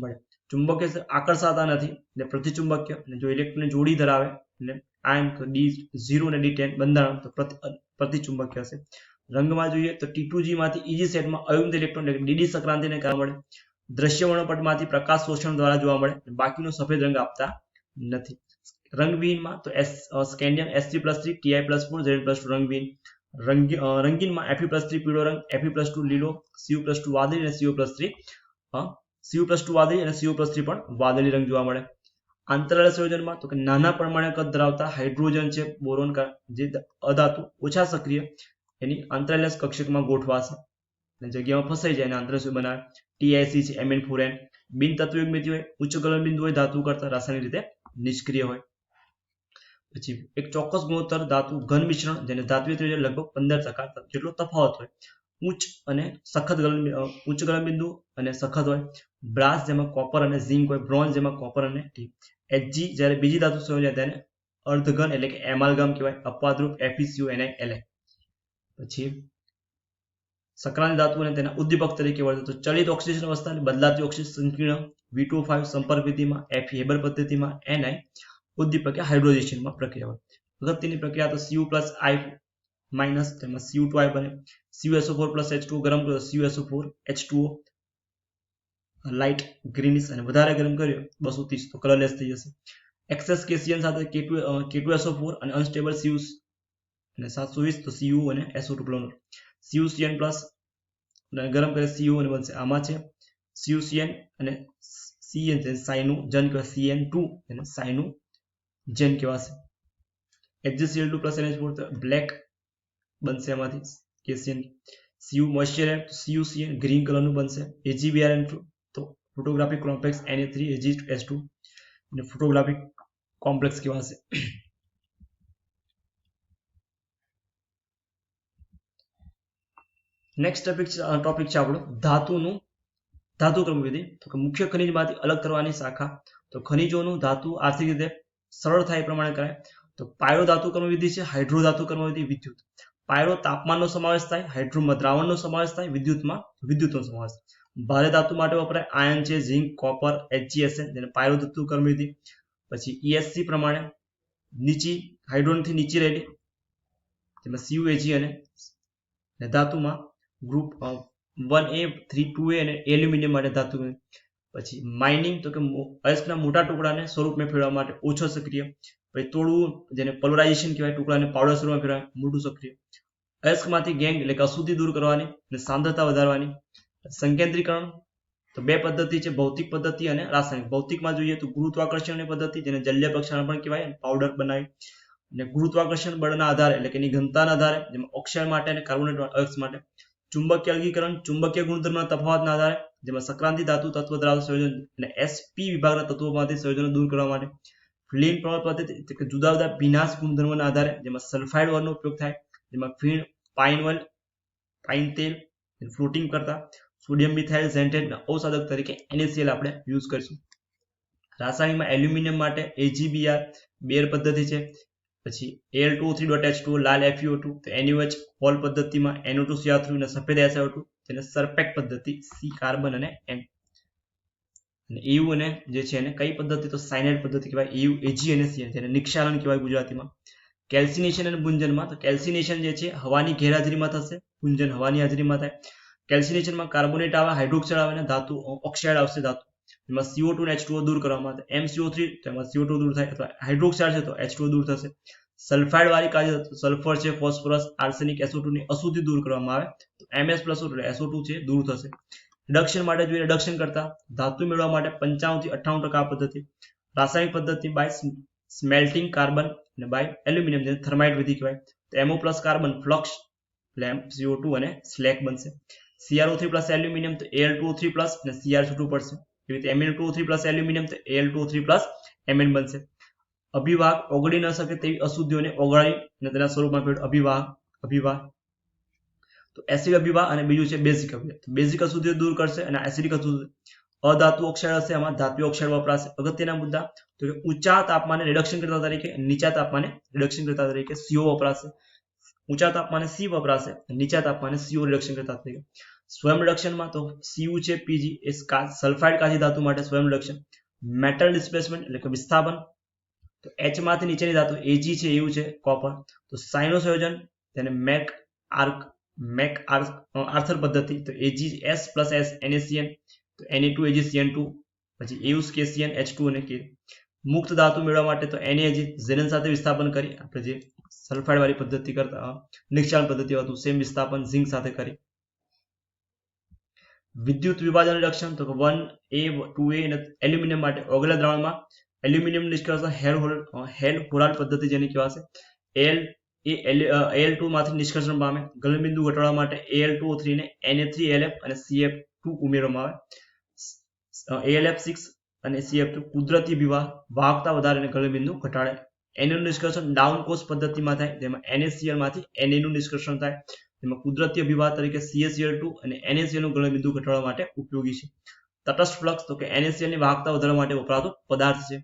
મળે. ચુંબકીય આકર્ષાતા નથી એટલે પ્રતિચુંબકીય, અને જો ઇલેક્ટ્રોનની જોડી ધરાવે એટલે આયન તો D0 અને D10 બંધારણ તો પ્રતિચુંબકીય હશે. રંગમાં જોઈએ તો T2G માંથી EG સેટમાં અયુમિત ઇલેક્ટ્રોન એટલે DD સંક્રાંતિને કારણે મળે. દ્રશ્ય વર્ણપટમાંથી પ્રકાશ શોષણ દ્વારા જોવા મળે, બાકીનો સફેદ રંગ આપતા નથી. રંગવિહીનમાં તો scandium Sg+3, Ti+4, Zn+2 રંગવિહીન. રંગીનમાં Fe+3 પીળો રંગ, Fe+2 લીલો, Cu+2 વાદળી અને CO+3 વાદળી અને CO+3 પણ વાદળી રંગ જોવા મળે. આંતરાયલ સંયોજનમાં તો કે નાના પરમાણુ કદ ધરાવતા હાઇડ્રોજન છે, બોરોન જે અધાતુ ઓછા સક્રિય એની આંતરાયલ કક્ષકમાં ગોઠવાશે અને જગ્યામાં ફસાઈ જાય અને આંતરસૂય બનાવે. TiC છે, Mn4n. બિનતત્વીય મિતિ હોય, ઉચ્ચ ગલનબિંદુ હોય, ધાતુ કરતા રાસાયણિક રીતે નિષ્ક્રિય હોય. પછી એક ચોક્કસ ગુણોત્તર ધાતુ ઘન મિશ્રણ જેને ધાત્વિય ત્રિજ્યા લગભગ 15% જેટલો તફાવત હોય. ઉચ્ચ ગલનબિંદુ અને સખત હોય. બ્રાસ જેમાં કોપર અને ઝિંક હોય, બ્રોન્ઝ જેમાં કોપર અને ટી. Hg જ્યારે બીજી ધાતુ સંયોજન તેને અર્ધઘન એટલે કે એમાલ્ગમ કહેવાય. અપવાદરૂપ FeCO Ni. પછી સક્રાંત ધાતુ અને તેના ઉદ્દીપક તરીકે વર્તે તો ચલિત ઓક્સિજન અવસ્થા અને બદલાતી ઓક્સિજન સંકીર્ણ V2O5 સંપર્ક વિધિમાં, Fe હેબર પદ્ધતિમાં, Ni ઉદ્દીપક હાઇડ્રોજેશનમાં પ્રક્રિયા હોય. અગત્યની પ્રક્રિયા તો Cu+I- તેમાં Cu2I બને. CuSO4+H2O ગરમ કરો તો CuSO4H2O લાઇટ ગ્રીનિશ, અને વધારે ગરમ કર્યો 230 તો કલરલેસ થઈ જશે. એક્સેસ કેસીએન સાથે K2SO4 અને અનસ્ટેબલ Cu અને 720 તો Cu અને SO2 પ્લોનર. CuCN+ ગરમ કરે Cu અને બનશે આમાં છે CuCN અને Cn સાઈનું જન કહેવાય, Cn2 અને સાઈનું જન કહેવાશે. HgCl2+ NH4 તો બ્લેક બનશે એમાંથી કેસીએન. Cu મોઇશ્ચર CuCN ગ્રીન કલરનું બનશે. AgBrN2 તો ફોટોગ્રાફિક કોમ્પ્લેક્સ Na3Ag2S2 અને ફોટોગ્રાફિક કોમ્પ્લેક્સ કહેવાશે. નેક્સ્ટ ટોપિક છે આપણો ધાતુ ક્રમ વિધિ. તો કે મુખ્ય ખનિજમાંથી અલગ કરવાની શાખા. તો ખનિજોનું ધાતુ આર્થિક રીતે સરળ થાય એ પ્રમાણે કરાય. તો પાયરો ધાતુ કર્મ વિધિ છે, હાઇડ્રો ધાતુ કર્મ વિધિ, વિદ્યુત. પાયરો તાપમાનનો સમાવેશ થાય, હાઇડ્રોમાં દ્રાવણનો સમાવેશ થાય, વિદ્યુતમાં વિદ્યુતનો સમાવેશ થાય. ભારે ધાતુ માટે વપરાય આયન છે, ઝિંક, કોપર, HgSn જેને પાયરો ધાતુ કર્મ વિધિ. પછી ESC પ્રમાણે હાઇડ્રોનથી નીચી રહેલી જેમાં CuAg અને ધાતુમાં ગ્રુપ 1A, 3, 2A અને એલ્યુમિનિયમ માટે ધાતુ. પછી માઇનિંગ તો કે અયસ્કના મોટા ટુકડાને સ્વરૂપમાં ફેરવવા માટે ઓછો સક્રિય. પછી તોડવું જેને પોલરાઇઝેશન કહેવાય, ટુકડાને પાવડર સ્વરૂપમાં ફેરવવા મોટું સક્રિય. અયસ્કમાંથી ગેંગ એટલે કે અશુદ્ધિ દૂર કરવાની અને સાંદ્રતા વધારવાની. સંકેન્દ્રીકરણ તો બે પદ્ધતિ છે, ભૌતિક પદ્ધતિ અને રાસાયણિક. ભૌતિકમાં જોઈએ તો ગુરુત્વાકર્ષણની પદ્ધતિ જેને જલ્ય પ્રક્ષારણ પણ કહેવાય, પાવડર બનાવી. અને ગુરુત્વાકર્ષણ બળના આધારે એટલે કે એની ઘનતાના આધારે, જેમાં ઓક્સાઇડ માટે અને કાર્બોનેટ અયસ્ક માટે. ચુંબકીય અલગીકરણ ચુંબકીય ગુણધર્મના તફાવતના આધારે, જેમાં સક્રાંતિ ધાતુ તત્વ ધરાવતા સંયોજન અને SP વિભાગના તત્વોમાંથી સંયોજનો દૂર કરવા માટે. ફિલિન પ્રવર્ત પદ્ધતિ એટલે કે જુદા જુદા ભીનાશ ગુણધર્મોના આધારે, જેમાં સલ્ફાઇડ ઓઇલનો ઉપયોગ થાય, જેમાં ફીણ, પાઇન ઓઇલ, પાઇન તેલ ફ્લોટિંગ કરતા, સોડિયમ મિથાઇલ ઝેન્ટેટ ઔષધક તરીકે NaCl આપણે યુઝ કરીશું. રાસાયણિકમાં એલ્યુમિનિયમ માટે AgBr બેર પદ્ધતિ છે. પછી Al2O3.H2O લાલ FeO2, તો NaOH હોલ પદ્ધતિમાં NO2Cr3 અને સફેદ SiO2, જેને સરપેક પદ્ધતિ C કાર્બન અને N. અને EU અને જે છે એને કઈ પદ્ધતિ તો સાયનાઇડ પદ્ધતિ કહેવાય, EU AgNaCl, જેને નિક્ષાલન કહેવાય ગુજરાતીમાં. કેલ્સિનેશન અને પુંજનમાં તો કેલ્સિનેશન જે છે હવાની ગેરહાજરીમાં થશે, પુંજન હવાની હાજરીમાં થાય. કેલ્સિનેશનમાં કાર્બોનેટ આવે, હાઇડ્રોક્સાઇડ આવે અને ધાતુ ઓક્સાઇડ આવશે ધાતુ. એમાં CO2 અને H2O દૂર કરવામાં આવે. MCO3 તો એમાં CO2 દૂર થાય, અથવા હાઇડ્રોક્સાઇડ છે તો H2O દૂર થશે. સલ્ફાઇડ વાળી કાર્ય સલ્ફર છે, ફોસ્ફરસ, આર્સેનિક, SO2 ની અશુદ્ધિ દૂર કરવામાં આવે તો MS+O એટલે SO2 છે દૂર થશે. રિડક્શન માટે જોઈએ, રિડક્શન કરતા ધાતુ મેળવવા માટે 55 થી 58% પદ્ધતિ. રાસાયણિક પદ્ધતિ બાય સ્મેલ્ટિંગ કાર્બન અને બાય એલ્યુમિનિયમ, જેને થર્માઇટ વિધિ કહેવાય. તો MO+ કાર્બન ફ્લક્સ એટલે CO2 અને સ્લેક બનશે. CrO3+ એલ્યુમિનિયમ તો Al2O3+ અને CrCO2 પડશે. એવી રીતે Mn2O3+ એલ્યુમિનિયમ તો Al2O3+ Mn બનશે. અભિવાહક ઓગળી ન શકે તેવી અશુદ્ધિઓને ઓગાળી અને તેના સ્વરૂપમાં ફેરવો. અભિવાહ તો એસિડ અભિવાહ અને બીજું છે બેઝિક અભિવાહ. તો બેઝિક અશુદ્ધિઓ દૂર કરશે અને એસિડિક અશુદ્ધિ. અધાતુ ઓક્સાઇડ હશે, આમાં ધાત્વિક ઓક્સાઇડ વપરાશે. અગત્યના મુદ્દા તો કે ઊંચા તાપમાને રિડક્શન કરતા તરીકે, નીચા તાપમાને રિડક્શન કરતા તરીકે CO વપરાશે. ઊંચા તાપમાને C વપરાશે, નીચા તાપમાને CO રિડક્શન કરતા તરીકે. સ્વયં રિડક્શનમાં તો Cu છે Pg એ સલ્ફાઇડ કાચી ધાતુ માટે સ્વયં રિડક્શન. મેટલ ડિસ્પ્લેસમેન્ટ એટલે કે વિસ્થાપન, તો H માંથી નીચેની ધાતુ Ag છે એવું છે કોપર, તો સાઇનો સંયોજન તેને મેક આર્થર પદ્ધતિ, તો AgS+S NaCN, તો Na2AgCN2, પછી EUS KCN H2 અને K. મુક્ત ધાતુ મેળવવા માટે તો NaAg ઝેનન સાથે વિસ્થાપન કરી આપણે જે સલ્ફાઇડ વાળી પદ્ધતિ કરતા નિક્ષાલન પદ્ધતિ હતું સેમ વિસ્થાપન ઝિંક સાથે કરી. વિદ્યુત વિભાજન રિડક્શન તો 1A 2A અને એલ્યુમિનિયમ માટે ઓગળેલા દ્રાવણમાં એલ્યુમિનિયમ નિષ્કર્ષણ હેલ-હોરાલ્ડ પદ્ધતિ જેની કહેવાશે. Al2 માંથી નિષ્કર્ષણ પામે. ગલનબિંદુ ઘટાડવા માટે Al2O3 ને Na3Alf અને CF2 ઉમેરવામાં આવે. AlF6 અને CF2 કુદરતી વિવાહ વાહકતા વધારે અને ગલનબિંદુ ઘટાડે. Na નું નિષ્કર્ષણ ડાઉન કોસ્ટ પદ્ધતિમાં થાય, જેમાં NaCl માંથી Na નું નિષ્કર્ષણ થાય. જેમાં કુદરતી અભિવાહ તરીકે CaCl2 અને NaCl નું ગલનબિંદુ ઘટાડવા માટે ઉપયોગી છે. તટસ્થ ફ્લક્સ તો કે NaCl ની વાહકતા વધારવા માટે વપરાતો પદાર્થ છે.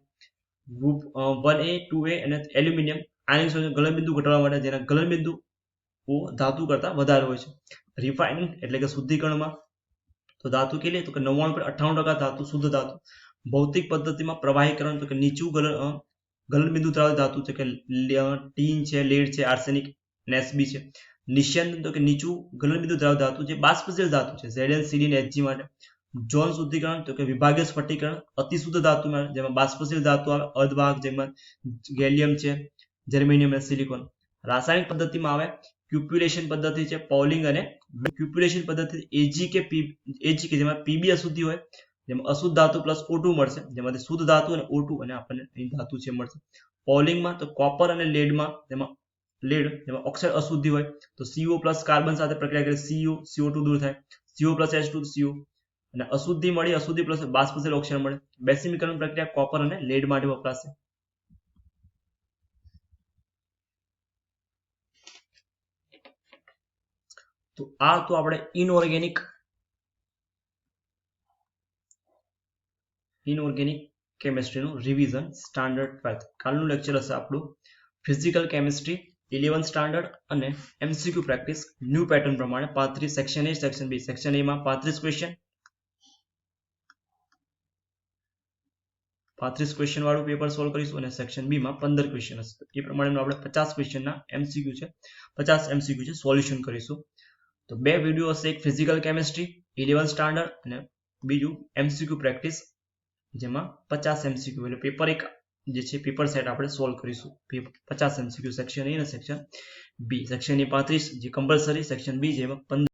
ગ્રુપ 1A 2A અને એલ્યુમિનિયમ આયનિક સંયોજન ગલનબિંદુ ઘટાડવા માટે, જેના ગલનબિંદુ ધાતુ કરતા વધારે હોય છે. રિફાઇનિંગ એટલે કે શુદ્ધિકરણમાં તો ધાતુ કેટલી તો કે 99.98% ધાતુ શુદ્ધ ધાતુ. ભૌતિક પદ્ધતિમાં પ્રવાહીકરણ તો કે નીચું ગલનબિંદુ ધરાવતી ધાતુ છે કે ટીન છે, લેડ છે, આર્સેનિક અને SB છે. નિસ્યંદન તો કે નીચું ગલનબિંદુ ધરાવતી ધાતુ જે બાષ્પશીલ ધાતુ છે, Zn Cd અને Hg માટે. જોન શુદ્ધિકરણ તો કે વિભાગીય સ્ફટિકરણ અતિશુદ્ધ ધાતુ જેમાં બાષ્પશીલ ધાતુ આવે, અર્ધવાહક જેમાં ગેલિયમ છે, જર્મેનિયમ અને સિલિકોન. રાસાયણિક પદ્ધતિમાં આવે ક્યુપ્યુલેશન પદ્ધતિ છે, પોલિંગ અને ક્યુપ્યુલેશન પદ્ધતિ Ag કે જેમાં Pb અશુદ્ધિ હોય, જેમાં અશુદ્ધ ધાતુ પ્લસ O2 મળશે, જેમાંથી શુદ્ધ ધાતુ અને O2 અને આપણને અહીં ધાતુ છે મળશે. પોલિંગમાં તો કોપર અને લેડમાં જેમાં ઓક્સાઇડ અશુદ્ધિ હોય તો CO પ્લસ કાર્બન સાથે પ્રક્રિયા કરી CO2 દૂર થાય, CO પ્લસ H2 CO અને અશુદ્ધિ મળી, અશુદ્ધિ પ્લસ બાષ્પશીલ ઓક્સાઇડ મળે. બેસિમીકરણ પ્રક્રિયા કોપર અને લેડ માટે વપરાશે. તો આ તો આપણે ઇનઓર્ગેનિક કેમિસ્ટ્રીનું રિવિઝન સ્ટાન્ડર્ડ 12. કાલનું લેક્ચર હશે આપણું ફિઝિકલ કેમિસ્ટ્રી 11 સ્ટાન્ડર્ડ અને MCQ પ્રેક્ટિસ ન્યૂ પેટર્ન પ્રમાણે 35 section A section B. Section A માં 35 ક્વેશ્ચન વાળું પેપર સોલ્વ કરીશું અને સેક્શન B માં 15 ક્વેશ્ચન હશે. એ પ્રમાણે આપણે 50 ક્વેશ્ચનના MCQ છે, 50 MCQ છે સોલ્યુશન કરીશું. તો બે વિડીયો હશે, એક ફિઝિકલ કેમિસ્ટ્રી 11 સ્ટાન્ડર્ડ અને બીજું MCQ પ્રેક્ટિસ, જેમાં 50 MCQ એટલે પેપર એક જે છે પેપર સેટ આપણે સોલ્વ કરીશું. 50 MCQ સેક્શન A અને સેક્શન બી. સેક્શન A 35 જે કમ્પલસરી, સેક્શન બી જેમાં 15